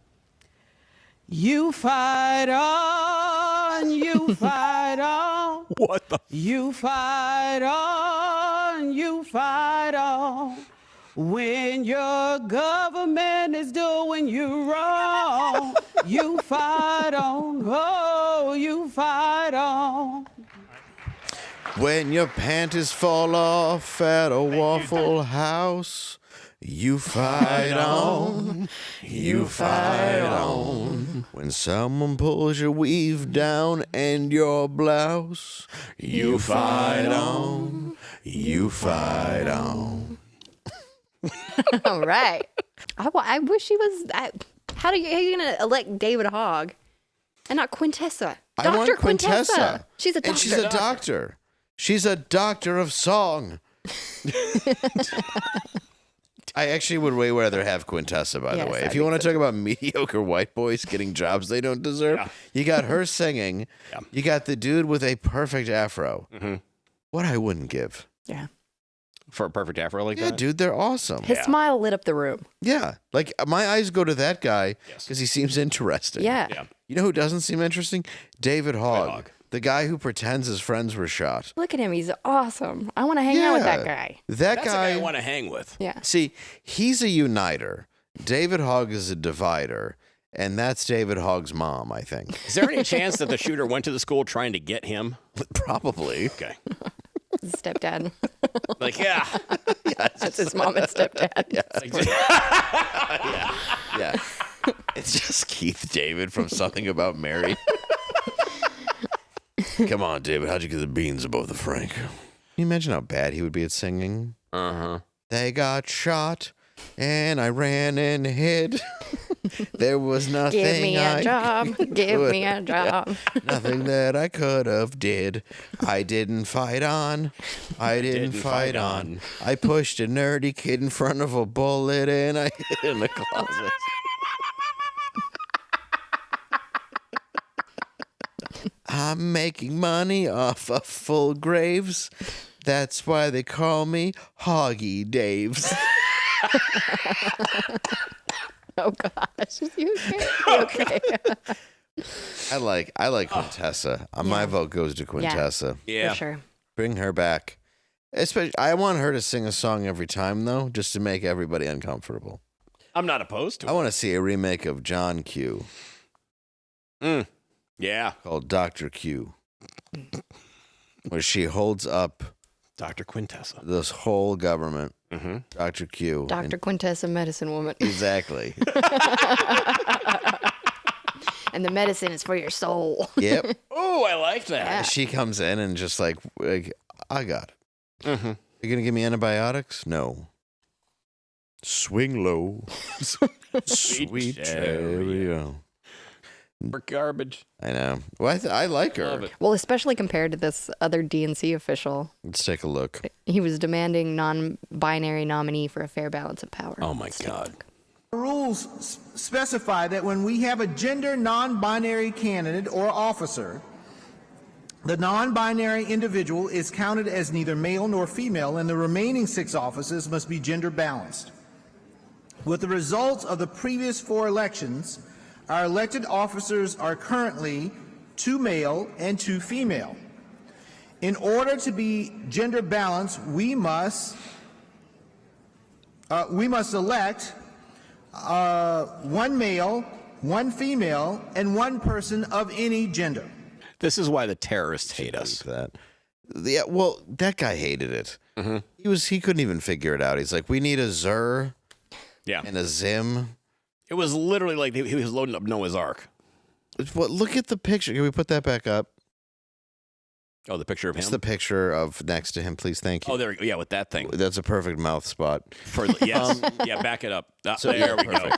You fight on, you fight on. What the? You fight on, you fight on. When your government is doing you wrong, you fight on, oh, you fight on. When your panties fall off at a Waffle House, you fight on, you fight on. When someone pulls your weave down and your blouse, you fight on, you fight on. All right. I wish he was. How are you going to elect David Hogg and not Quintessa? I want Quintessa. She's a doctor. And she's a doctor. She's a doctor of song. I actually would way rather have Quintessa, by the way. If you want to talk about mediocre white boys getting jobs they don't deserve, you got her singing. Yeah. You got the dude with a perfect afro. Mm-hmm. What I wouldn't give. Yeah. For a perfect afro like that? Yeah, dude, they're awesome. His smile lit up the room. Yeah. Like, my eyes go to that guy because he seems interesting. Yeah. You know who doesn't seem interesting? David Hogg. The guy who pretends his friends were shot. Look at him. He's awesome. I want to hang out with that guy. That's guy I want to hang with. Yeah. See, he's a uniter. David Hogg is a divider. And that's David Hogg's mom, I think. Is there any chance that the shooter went to the school trying to get him? Probably. Okay. His stepdad. Like, yeah. That's his mom and stepdad. Yeah. It's just Keith David from Something About Mary. Come on, David. How'd you get the beans above the Frank? Can you imagine how bad he would be at singing? Uh-huh. They got shot, and I ran and hid. There was nothing Give me a job. Give me a job. Nothing that I could have did. I didn't fight on. I didn't fight on. I pushed a nerdy kid in front of a bullet, and I hid in the closet. I'm making money off of full graves. That's why they call me Hoggy Daves. Oh gosh, you okay? I like Quintessa. My vote goes to Quintessa. Yeah, for sure. Bring her back. Especially, I want her to sing a song every time though, just to make everybody uncomfortable. I'm not opposed to it. I want to see a remake of John Q. Yeah. Called Dr. Q. Where she holds up Dr. Quintessa. This whole government. Mm-hmm. Dr. Q. Dr. Quintessa, medicine woman. Exactly. And the medicine is for your soul. Yep. Oh, I like that. Yeah. She comes in and just like I got it. Mm-hmm. You gonna give me antibiotics? No. Swing low. Sweet cherry. For garbage. I know. Well, I like her. Well, especially compared to this other DNC official. Let's take a look. He was demanding non-binary nominee for a fair balance of power. Oh, my God. The rules specify that when we have a gender non-binary candidate or officer, the non-binary individual is counted as neither male nor female, and the remaining 6 offices must be gender balanced. With the results of the previous 4 elections, our elected officers are currently 2 male and 2 female. In order to be gender balanced, we must elect 1 male, 1 female, and 1 person of any gender. This is why the terrorists hate us. Yeah, well, that guy hated it. Mm-hmm. He couldn't even figure it out. He's like, we need a Zer and a Zim. It was literally like he was loading up Noah's Ark. Look at the picture. Can we put that back up? Oh, the picture of him? It's the picture of next to him, please. Thank you. Oh, there we go. Yeah, with that thing. That's a perfect mouth spot. Yes. Yeah, back it up. There we go.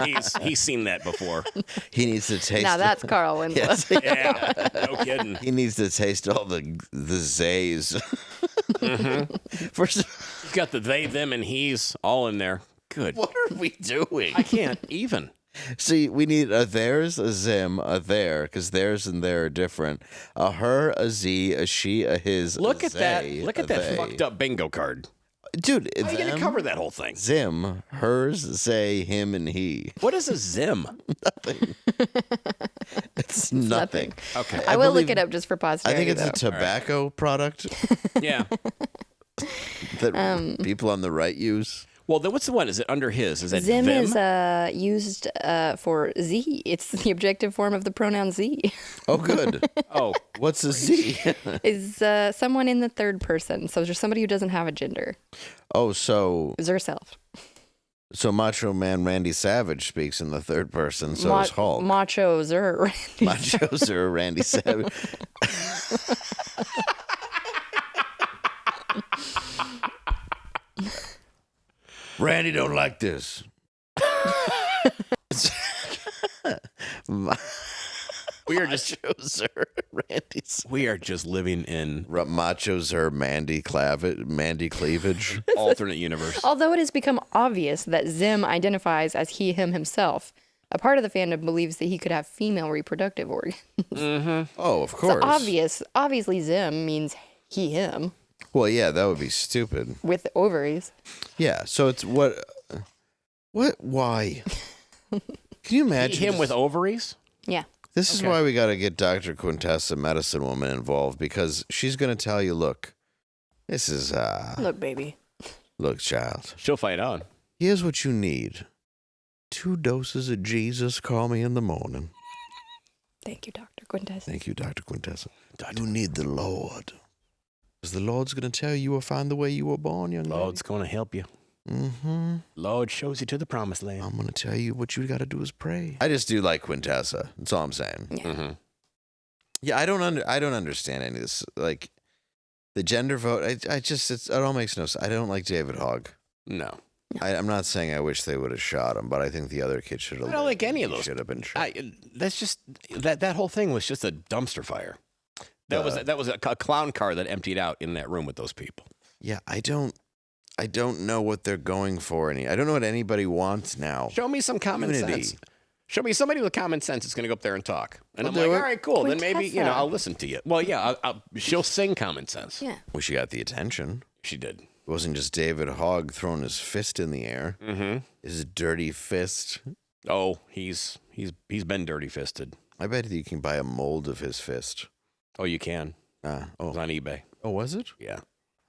He's seen that before. He needs to taste. Now that's Carl Winslow. Yes. Yeah, no kidding. He needs to taste all the zays. Mm-hmm. First, he's got the they, them, and he's all in there. Good. What are we doing? I can't even. See, we need a theirs, a zim, a there, because theirs and there are different. A her, a z, a she, a his. Look a at that. they, Look at a that they. fucked up bingo card. Dude, how are you going to cover that whole thing? Zim, hers, zay, him, and he. What is a zim? Nothing. It's nothing. Okay. I will look it up just for posterity. I think it's a tobacco product. Yeah. That people on the right use. Well, then what's the one? Is it under his? Is that Zim them? is used for Z. It's the objective form of the pronoun Z. Oh, good. Oh, what's a Z? Is someone in the third person. So there's somebody who doesn't have a gender. Oh, so Is herself. So Macho Man Randy Savage speaks in the third person. So is Hulk. Macho Zer Randy. Macho Zer Randy Savage. Randy don't like this. We are just Machos are Randy's. We are just living in Machos are Mandy cleavage. Alternate universe. Although it has become obvious that Zim identifies as he, him, himself, a part of the fandom believes that he could have female reproductive organs. Mm-hmm. Oh, of course. So obviously Zim means he, him. Well, yeah, that would be stupid. With ovaries. Yeah, so it's what, why? Can you imagine? Him with ovaries? Yeah. This is why we got to get Dr. Quintessa, medicine woman, involved, because she's going to tell you, look, this is, Look, baby. Look, child. She'll fight on. Here's what you need 2 doses of Jesus, call me in the morning. Thank you, Dr. Quintessa. Thank you, Dr. Quintessa. You need the Lord. Because the Lord's going to tell you will find the way you were born, young lady. Lord's going to help you. Mm-hmm. Lord shows you to the promised land. I'm going to tell you what you got to do is pray. I just do like Quintessa. That's all I'm saying. Yeah. Mm-hmm. Yeah, I don't understand any of this. Like, the gender vote, it all makes no sense. I don't like David Hogg. No. I'm not saying I wish they would have shot him, but I think the other kid should have. I don't like any of those. Should have been shot. That's just that whole thing was just a dumpster fire. That was a clown car that emptied out in that room with those people. Yeah, I don't know what they're going for. I don't know what anybody wants now. Show me some common sense. Show me somebody with common sense that's going to go up there and talk. And I'm do like, it. all right, cool. Then maybe, Quintessa. I'll listen to you. Well, yeah, she'll sing common sense. Yeah. Well, she got the attention. She did. It wasn't just David Hogg throwing his fist in the air. Mm-hmm. His dirty fist. Oh, he's been dirty fisted. I bet you can buy a mold of his fist. Oh, you can. Oh, It was on eBay. oh, was it? Yeah.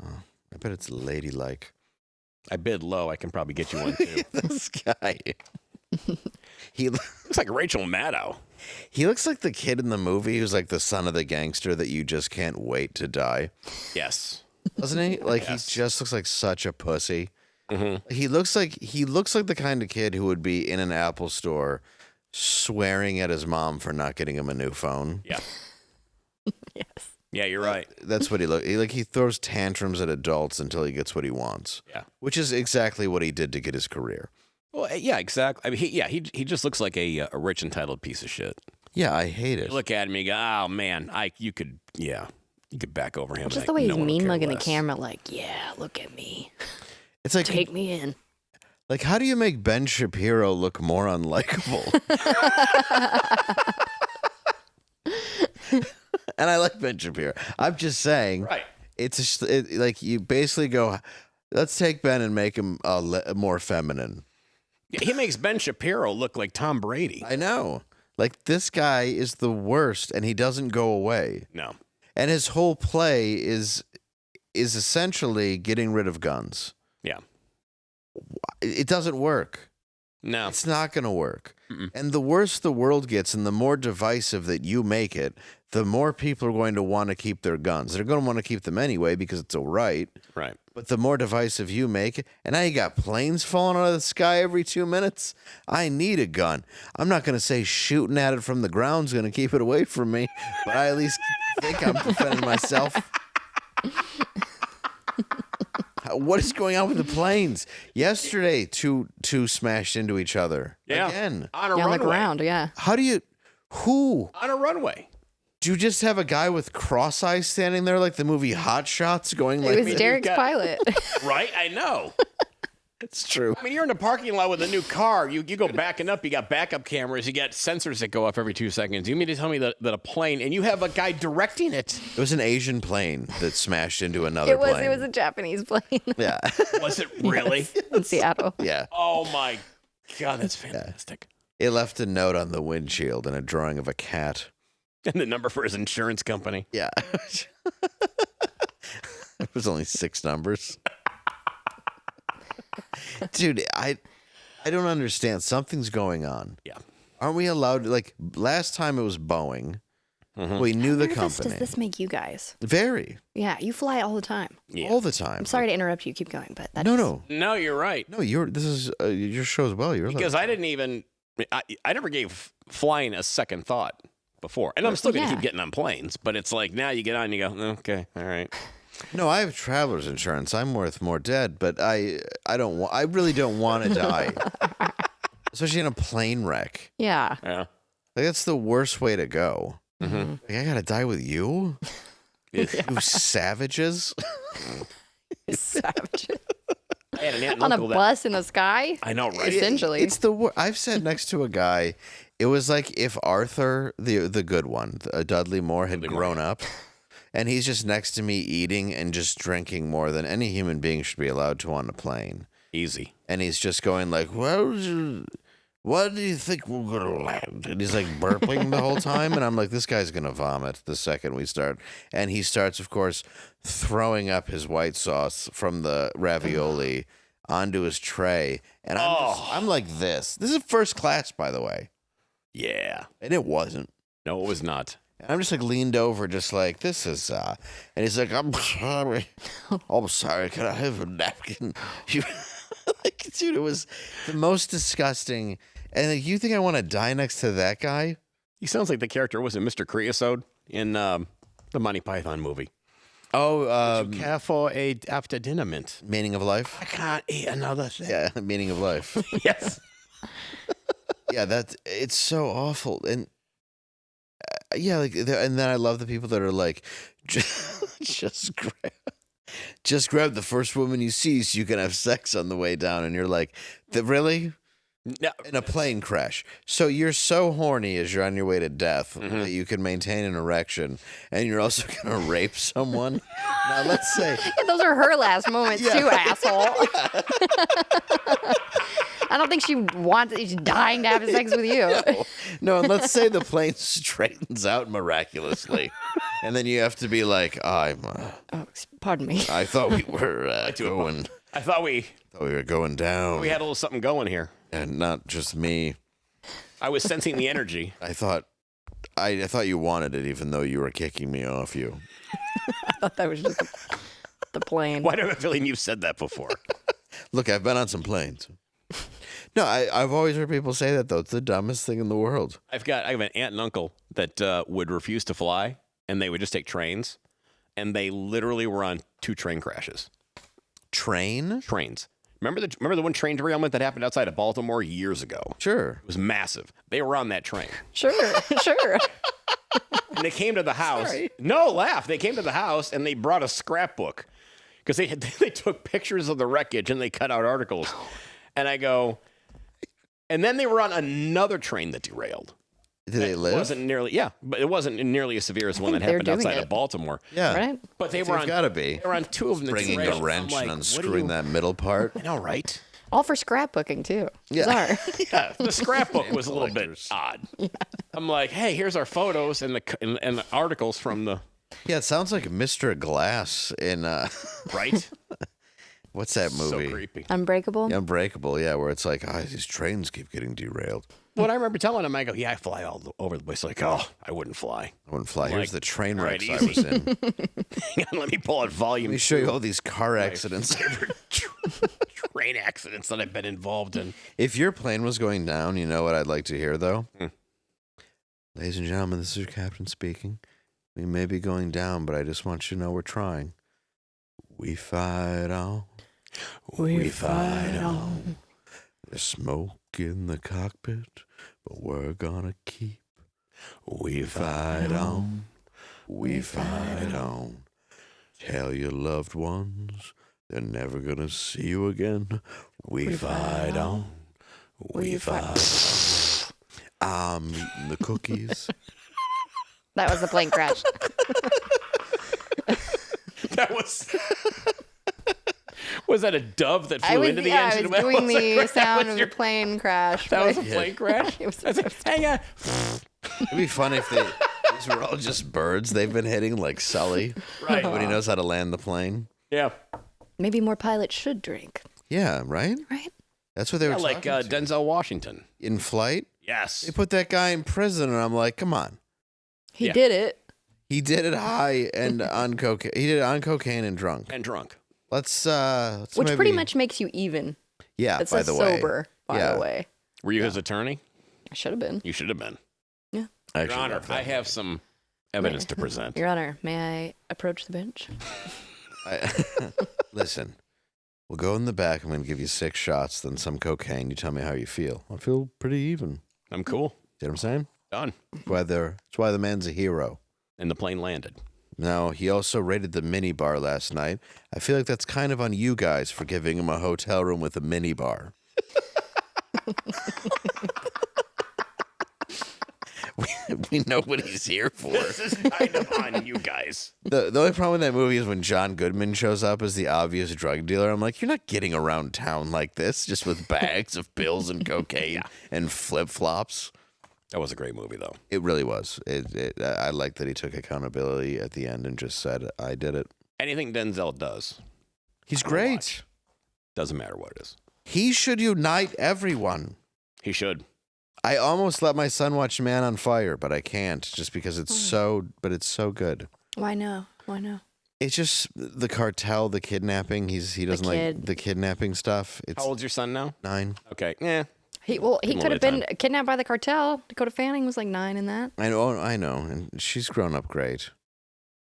Oh, I bet it's ladylike. I bid low. I can probably get you one too. This guy. He looks like Rachel Maddow. He looks like the kid in the movie who's like the son of the gangster that you just can't wait to die. Yes. Doesn't he? Like Yes. he just looks like such a pussy. Mm-hmm. He looks like the kind of kid who would be in an Apple store swearing at his mom for not getting him a new phone. Yeah. Yes. Yeah, you're right. That's what he looks he throws tantrums at adults until he gets what he wants. Yeah. Which is exactly what he did to get his career. Well, yeah, exactly. I mean, he just looks like a rich entitled piece of shit. Yeah, I hate it. You look at him, you go, oh man, you could back over him. Just the way he's mean mugging the camera, like, yeah, look at me. It's like take me in. Like, how do you make Ben Shapiro look more unlikable? And I like Ben Shapiro. I'm just saying, right? It's like you basically go, let's take Ben and make him more feminine. Yeah, he makes Ben Shapiro look like Tom Brady. I know. Like, this guy is the worst, and he doesn't go away. No. And his whole play is essentially getting rid of guns. Yeah. It doesn't work. No. It's not going to work. Mm-mm. And the worse the world gets and the more divisive that you make it, the more people are going to want to keep their guns. They're going to want to keep them anyway because it's all right. Right. But the more divisive you make it, and now you got planes falling out of the sky every 2 minutes. I need a gun. I'm not going to say shooting at it from the ground is going to keep it away from me, but I at least think I'm defending myself. What is going on with the planes? Yesterday, two smashed into each other. Yeah. Again. On a runway. On the ground, yeah. Who? On a runway. Do you just have a guy with cross eyes standing there like the movie Hot Shots going like... It was Derek's pilot. Right? I know. It's true. I mean, you're in a parking lot with a new car. You go backing up. You got backup cameras. You got sensors that go off every 2 seconds. You mean to tell me that a plane, and you have a guy directing it? It was an Asian plane that smashed into another plane. It was a Japanese plane. Yeah. Was it really? Yes, in Seattle. Yeah. Oh, my God. That's fantastic. It left a note on the windshield and a drawing of a cat. And the number for his insurance company. Yeah. It was only 6 numbers. Dude, I don't understand. Something's going on. Yeah. Aren't we allowed, like, last time it was Boeing. Mm-hmm. We knew the How nervous company. does this make you guys? Very. Yeah, you fly all the time. Yeah. All the time. I'm sorry to interrupt you. Keep going, but that's No. No, you're right. No, this is your show as well. You're Because I didn't even, I never gave flying a second thought before. And I'm still going to keep getting on planes. But it's like now you get on and you go, okay, all right. No, I have traveler's insurance. I'm worth more dead, but I really don't want to die. Especially in a plane wreck. Yeah. Yeah. Like, that's the worst way to go. Mm-hmm. Like, I gotta die with you? You savages. Savages. I had an aunt and On a uncle bus in the sky? I know, right? Essentially. It's the I've sat next to a guy. It was like if Arthur, the good one, Dudley Moore, had grown up. And he's just next to me eating and just drinking more than any human being should be allowed to on a plane. Easy. And he's just going like, what do you think we're going to land? And he's like burping the whole time. And I'm like, this guy's going to vomit the second we start. And he starts, of course, throwing up his white sauce from the ravioli onto his tray, and I'm like this. This is first class, by the way. Yeah. And it wasn't. No, it was not. And I'm just like leaned over, just like, this is, and he's like, I'm sorry. I'm sorry. Can I have a napkin? Like, dude, it was the most disgusting. And like, you think I want to die next to that guy? He sounds like the character, was it Mr. Creosote in the Monty Python movie? Oh, Would you care for a after dinner mint? Meaning of life? I can't eat another thing. Yeah, meaning of life. Yes. Yeah, it's so awful. And yeah, like, and then I love the people that are like, just grab the first woman you see so you can have sex on the way down. And you're like, really? No. In a plane crash. So you're so horny as you're on your way to death that you can maintain an erection, and you're also going to rape someone. Now, let's say... Those are her last moments, too, asshole. I don't think she's dying to have sex with you. No, and let's say the plane straightens out miraculously, and then you have to be like, pardon me. I thought we were going... I thought we were going down. We had a little something going here. And not just me. I was sensing the energy. I thought you wanted it, even though you were kicking me off you. I thought that was just the plane. Why do I have a feeling you've said that before? Look, I've been on some planes. No, I've always heard people say that, though. It's the dumbest thing in the world. I have an aunt and uncle that would refuse to fly, and they would just take trains, and they literally were on 2 train crashes. Trains? Remember the one train derailment that happened outside of Baltimore years ago? Sure. It was massive. They were on that train. Sure. And they came to the house. Sorry. No, laugh. They came to the house and they brought a scrapbook because they took pictures of the wreckage and they cut out articles. And I go, and then they were on another train that derailed. Did they live? But it wasn't nearly as severe as the one that happened outside of Baltimore. Yeah. Right? But they were on. Gotta be. They were on 2 of them. Bringing the wrench and unscrewing that middle part. I know, right? All for scrapbooking, too. Yeah. Bizarre. Yeah, the scrapbook was a little bit odd. Yeah. I'm like, hey, here's our photos and the articles from the. Yeah, it sounds like Mr. Glass in. Right? What's that movie? So creepy. Unbreakable? Unbreakable, yeah, where it's like, these trains keep getting derailed. What I remember telling him, I go, yeah, I fly all over the place. Like, I wouldn't fly. Here's the train wrecks I was in. Hang on, let me pull out volume. Let me show you all these car accidents. Train accidents that I've been involved in. If your plane was going down, you know what I'd like to hear, though? Ladies and gentlemen, this is your captain speaking. We may be going down, but I just want you to know we're trying. We fight on. We fight on. There's smoke in the cockpit, but we're gonna keep. We fight on. We fight on. Tell your loved ones they're never gonna see you again. We fight on. We fight on. I'm eating the cookies. That was the plane crash. That was. Was that a dove that flew into the engine? I was doing the sound of the plane crash. That was a plane crash? Hang on. It'd be funny if these were all just birds they've been hitting, like Sully. Right. When he knows how to land the plane. Yeah. Maybe more pilots should drink. Yeah, right? Right. That's what they were like talking to. Denzel Washington. In flight? Yes. They put that guy in prison, and I'm like, come on. He did it. He did it high and on cocaine. He did it on cocaine and drunk. Let's Which maybe... pretty much makes you even. Yeah, It's by the way. sober, by the way. Were you his attorney? I should have been. You should have been. Yeah. Your Honor, I have some evidence to present. Your Honor, may I approach the bench? Listen, we'll go in the back. I'm going to give you 6 shots, then some cocaine. You tell me how you feel. I feel pretty even. I'm cool. See what I'm saying? Done. That's why the man's a hero. And the plane landed. Now, he also raided the minibar last night. I feel like that's kind of on you guys for giving him a hotel room with a minibar. we know what he's here for. This is kind of on you guys. The only problem with that movie is when John Goodman shows up as the obvious drug dealer. I'm like, you're not getting around town like this, just with bags of pills and cocaine and flip-flops. That was a great movie, though. It really was. I like that he took accountability at the end and just said, I did it. Anything Denzel does. He's great. Doesn't matter what it is. He should unite everyone. He should. I almost let my son watch Man on Fire, but I can't just because it's so good. Why no? Why no? It's just the cartel, the kidnapping. He doesn't like the kidnapping stuff. How old's your son now? 9. Okay. Yeah. He could have been kidnapped by the cartel. Dakota Fanning was like 9 in that. I know, and she's grown up great.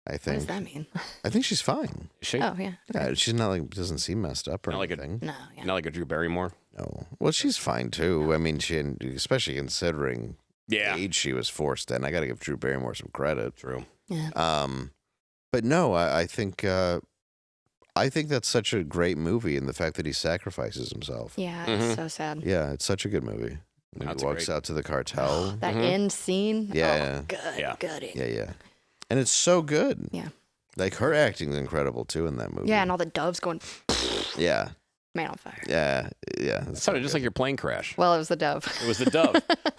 I think. What does that mean? I think she's fine. Is she? Oh yeah. Yeah, she's not like doesn't seem messed up or Not anything. Not like a Drew Barrymore. No. Well, she's fine too. I mean, especially considering the age she was forced in. I got to give Drew Barrymore some credit. True. Yeah. But no, I think that's such a great movie, and the fact that he sacrifices himself. Yeah, it's so sad. Yeah, it's such a good movie. When he walks out to the cartel. That end scene. Yeah. Oh, good. Good. Yeah. And it's so good. Yeah. Like her acting is incredible too in that movie. Yeah, and all the doves going. Yeah. Man on Fire. Yeah. It sounded just like your plane crash. Well, it was the dove. It was the dove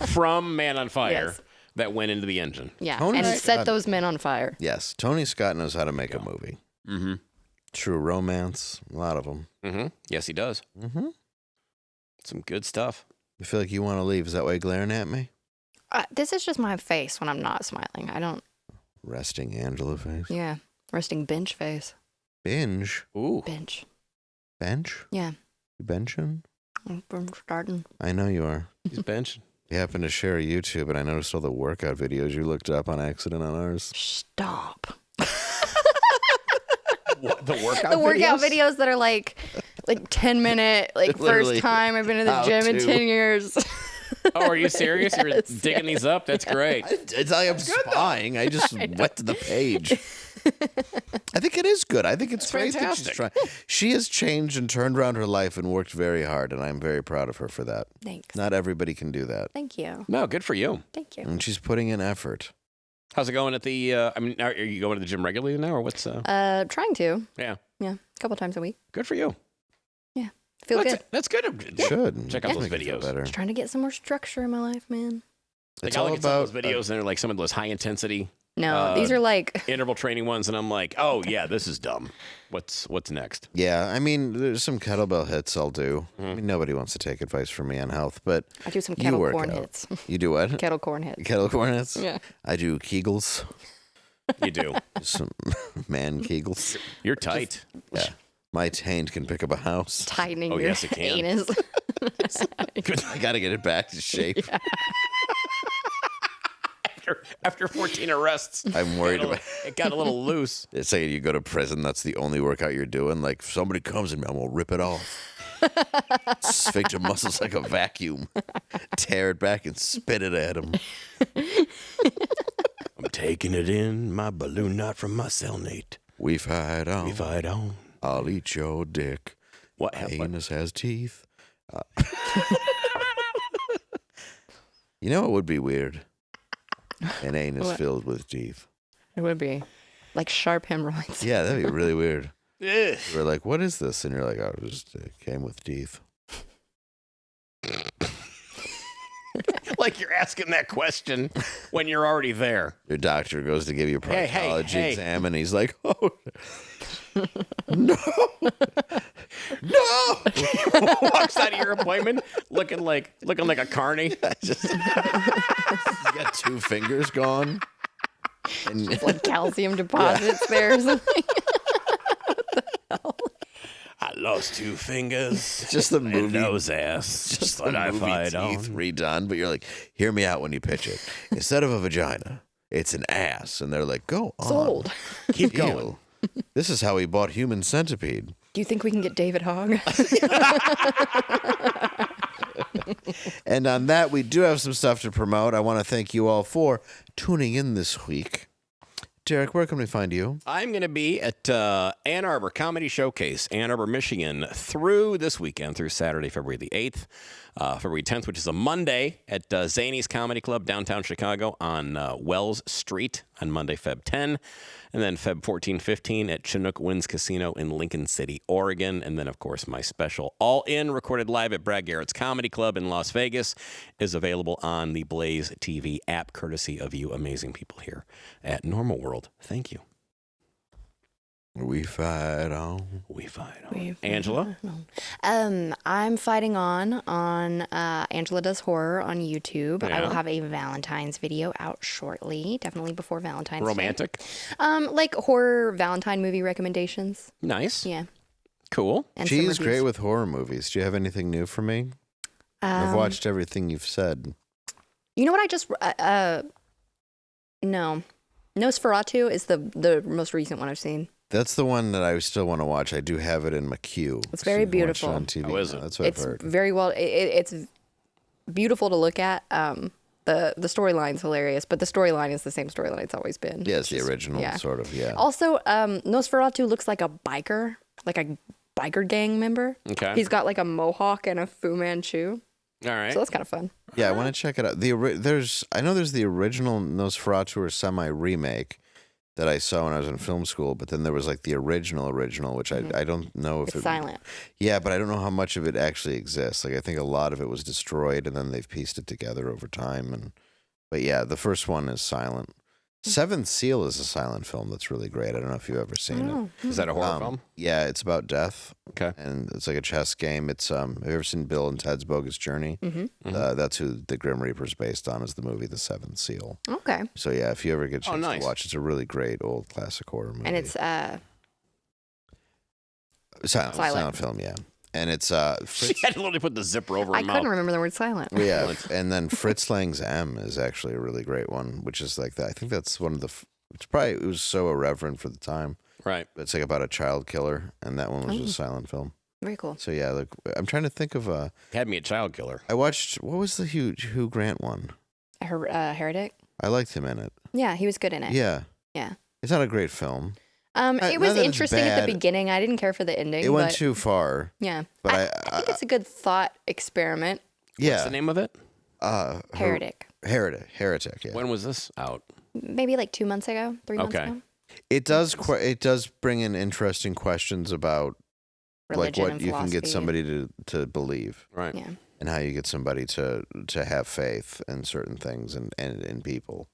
from Man on Fire Yes. that went into the engine. Yeah, Tony and Scott- set those men on fire. Yes. Tony Scott knows how to make a movie. Mm-hmm. True romance. A lot of them. Mm-hmm. Yes, he does. Mm-hmm. Some good stuff. I feel like you want to leave. Is that why you're glaring at me? This is just my face when I'm not smiling. I don't. Resting Angela face. Yeah, resting bench face. Binge. Ooh. Bench. Bench? Yeah. You benching? I'm starting. I know you are. He's benching. We happened to share YouTube, and I noticed all the workout videos you looked up on accident on ours. Stop. What, the workout The workout videos that are like 10-minute, like Literally, first time I've been to the how gym in to. 10 years. Oh, are you serious? You're digging these up? That's great. It's like I'm spying. I just went to the page. I think it is good. I think it's great that she's trying. She has changed and turned around her life and worked very hard, and I'm very proud of her for that. Thanks. Not everybody can do that. Thank you. No, good for you. Thank you. And she's putting in effort. How's it going at the, are you going to the gym regularly now, or what's, Trying to. Yeah. Yeah, a couple times a week. Good for you. Yeah, feel good. That's good. Should. Check out those videos. Just trying to get some more structure in my life, man. Like, I look at some of those videos, and they're like some of those high intensity. No, these are like interval training ones, and I'm like, oh yeah, this is dumb. What's next? Yeah, I mean, there's some kettlebell hits I'll do. I mean, nobody wants to take advice from me on health, but I do some you kettle work corn out. hits. You do what? Kettle corn hits. Kettle corn hits? Yeah. I do Kegels. You do. Some man Kegels. You're tight. Yeah. My taint can pick up a house. Tightening Oh, your yes, it can. anus. I got to get it back to shape. After 14 arrests, I'm worried about it. Got a little loose. They say you go to prison, that's the only workout you're doing. Like, if somebody comes in, I'm going to rip it off. Sphincter muscles like a vacuum. Tear it back and spit it at them. I'm taking it in, my balloon knot from my cellmate. We fight on. We fight on. I'll eat your dick. What? Anus has teeth. You know, it would be weird. An anus What? filled with teeth. It would be like sharp hemorrhoids. Yeah, that'd be really weird. Ugh. We're like, what is this? And you're like, oh, it just came with teeth. Like you're asking that question when you're already there. Your doctor goes to give you a Hey, proctology exam, and he's like, oh, No. Walks out of your appointment looking like a carny. he's got 2 fingers gone. And Just like calcium deposits there or something. I lost 2 fingers. Just the movie. Nose ass. Just but the I movie fight teeth on. redone, but you're like, hear me out when you pitch it. Instead of a vagina, it's an ass. And they're like, go on. Sold. Keep Deal. going. This is how he bought Human Centipede. Do you think we can get David Hogg? And on that, we do have some stuff to promote. I want to thank you all for tuning in this week. Derek, where can we find you? I'm going to be at Ann Arbor Comedy Showcase, Ann Arbor, Michigan, through this weekend, through Saturday, February the 8th. February 10th, which is a Monday, at Zany's Comedy Club, downtown Chicago, on Wells Street on Monday, Feb 10. And then Feb 14, 15 at Chinook Winds Casino in Lincoln City, Oregon. And then, of course, my special All-In, recorded live at Black Garrett's Comedy Club in Las Vegas, is available on the Blaze TV app, courtesy of you amazing people here at Normal World. Thank you. We fight on. We fight on. Angela? I'm fighting on Angela Does Horror on YouTube. I will Yeah. have a Valentine's video out shortly, definitely before Valentine's Day. Romantic? Like horror Valentine movie recommendations. Nice. Yeah. Cool. And She's some reviews. great with horror movies. Do you have anything new for me? I've watched everything you've said. You know what I just no. Nosferatu is the most recent one I've seen. That's the one that I still want to watch. I do have it in my queue. It's very So you can watch beautiful. it on TV. How is now. it? That's what It's I've heard. very well. It's beautiful to look at. The storyline's hilarious, but the storyline is the same storyline it's always been. Yeah, it's the original, yeah. sort of, yeah. Also, Nosferatu looks like a biker gang member. Okay. He's got like a mohawk and a Fu Manchu. All right. So that's kind of fun. Yeah, I want to check it out. I know there's the original Nosferatu or semi-remake that I saw when I was in film school, but then there was like the original, which I don't know if It's silent. Yeah, but I don't know how much of it actually exists. Like I think a lot of it was destroyed, and then they've pieced it together over time. But yeah, the first one is silent. Seventh Seal is a silent film that's really great. I don't know if you've ever seen it. Is that a horror film? Yeah, it's about death. Okay. And it's like a chess game. It's have you ever seen Bill and Ted's Bogus Journey? That's who the Grim Reaper's based on, is the movie The Seventh Seal. Okay. So yeah, if you ever get a chance nice. to watch, it's a really great old classic horror movie. And it's silent film, yeah. And it's She had to literally put the zipper over her I mouth. couldn't remember the word silent. yeah, and then Fritz Lang's M is actually a really great one, which is like that. I think that's one of the. It was so irreverent for the time. Right. It's like about a child killer, and that one was a silent film. Very cool. So yeah, look, I'm trying to think of Had me a child killer. I watched, what was the Hugh Grant one? Heretic. I liked him in it. Yeah, he was good in it. Yeah. Yeah. It's not a great film. It Not was that it's interesting at the bad. beginning. I didn't care for the ending. It went but, too far. Yeah. But I think it's a good thought experiment. Yeah. What's the name of it? Heretic. Heretic, yeah. When was this out? Maybe like 2 months ago, 3 months ago. It does bring in interesting questions about Religion like what and you can get philosophy. somebody to believe. Right. Yeah. And how you get somebody to have faith in certain things and in people.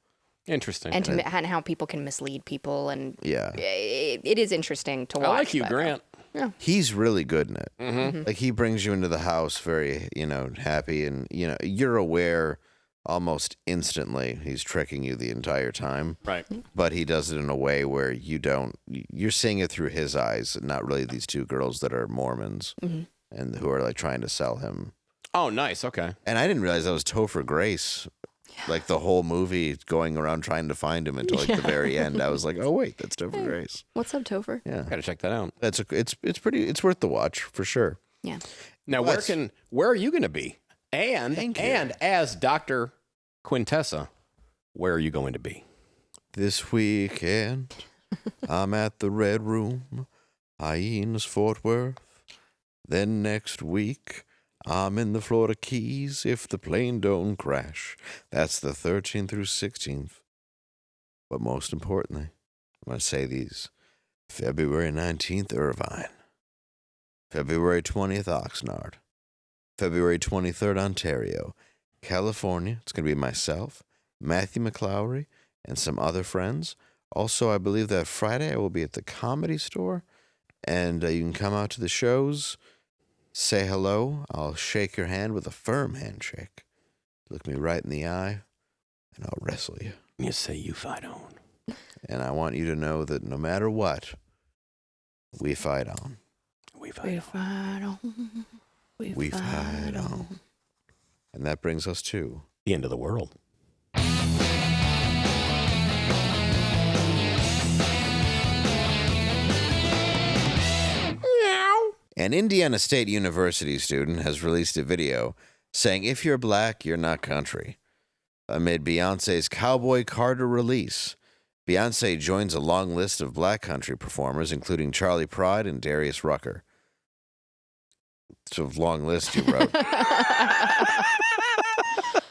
Interesting. And, and how people can mislead people. And Yeah. it is interesting to watch. I like Hugh but- Grant. Yeah. He's really good in it. Mm-hmm. Like he brings you into the house very, happy, and you're aware almost instantly he's tricking you the entire time. Right. But he does it in a way where you're seeing it through his eyes, and not really these two girls that are Mormons and who are like trying to sell him. Oh, nice. Okay. And I didn't realize that was Topher Grace. Like the whole movie going around trying to find him until like the very end. I was like, oh wait, that's Topher Grace. What's up, Topher? Yeah. Gotta check that out. It's worth the watch for sure. Yeah. Now, where are you going to be? And as Dr. Quintessa, where are you going to be? This weekend, I'm at the Red Room, Hyenas, Fort Worth. Then next week, I'm in the Florida Keys if the plane don't crash. That's the 13th through 16th. But most importantly, I'm going to say these. February 19th, Irvine. February 20th, Oxnard. February 23rd, Ontario. California, it's going to be myself, Matthew McLowry, and some other friends. Also, I believe that Friday I will be at the Comedy Store, and you can come out to the shows, say hello. I'll shake your hand with a firm handshake. Look me right in the eye, and I'll wrestle you. You say you fight on. And I want you to know that no matter what, we fight on. We fight on. We fight on. And that brings us to the end of the world. An Indiana State University student has released a video saying, if you're black, you're not country. Amid Beyoncé's Cowboy Carter release, Beyoncé joins a long list of black country performers, including Charlie Pride and Darius Rucker. It's a long list you wrote.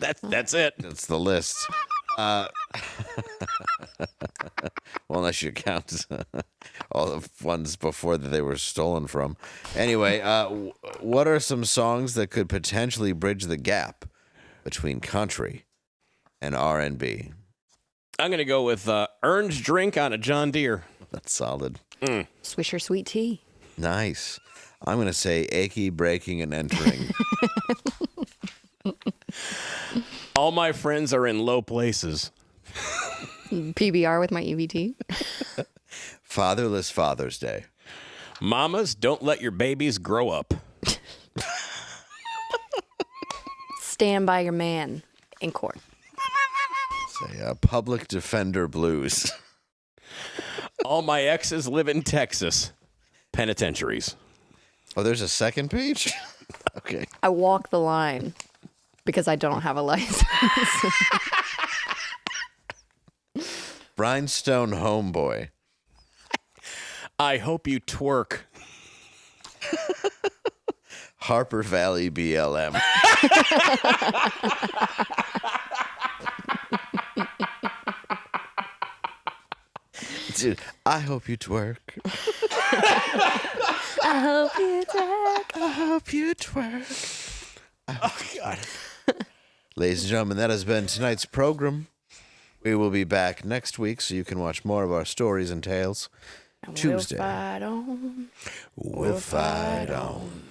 That's it. That's the list. Well, unless you count all the ones before that they were stolen from. Anyway, what are some songs that could potentially bridge the gap between country and R&B? I'm going to go with Orange Drink on a John Deere. That's solid. Swisher sweet tea. Nice. I'm going to say achy, breaking, and entering. All my friends are in low places. PBR with my EBT. Fatherless Father's Day. Mamas, don't let your babies grow up. Stand by your man in court. Say public defender blues. All my exes live in Texas. Penitentiaries. Oh, there's a second page? Okay. I walk the line because I don't have a license. Rhinestone Homeboy. I hope you twerk. Harper Valley BLM. Dude, I hope you twerk. I hope you twerk. I hope you twerk. Oh, God. Ladies and gentlemen, that has been tonight's program. We will be back next week so you can watch more of our stories and tales. Tuesday. We'll fight on. We'll fight on.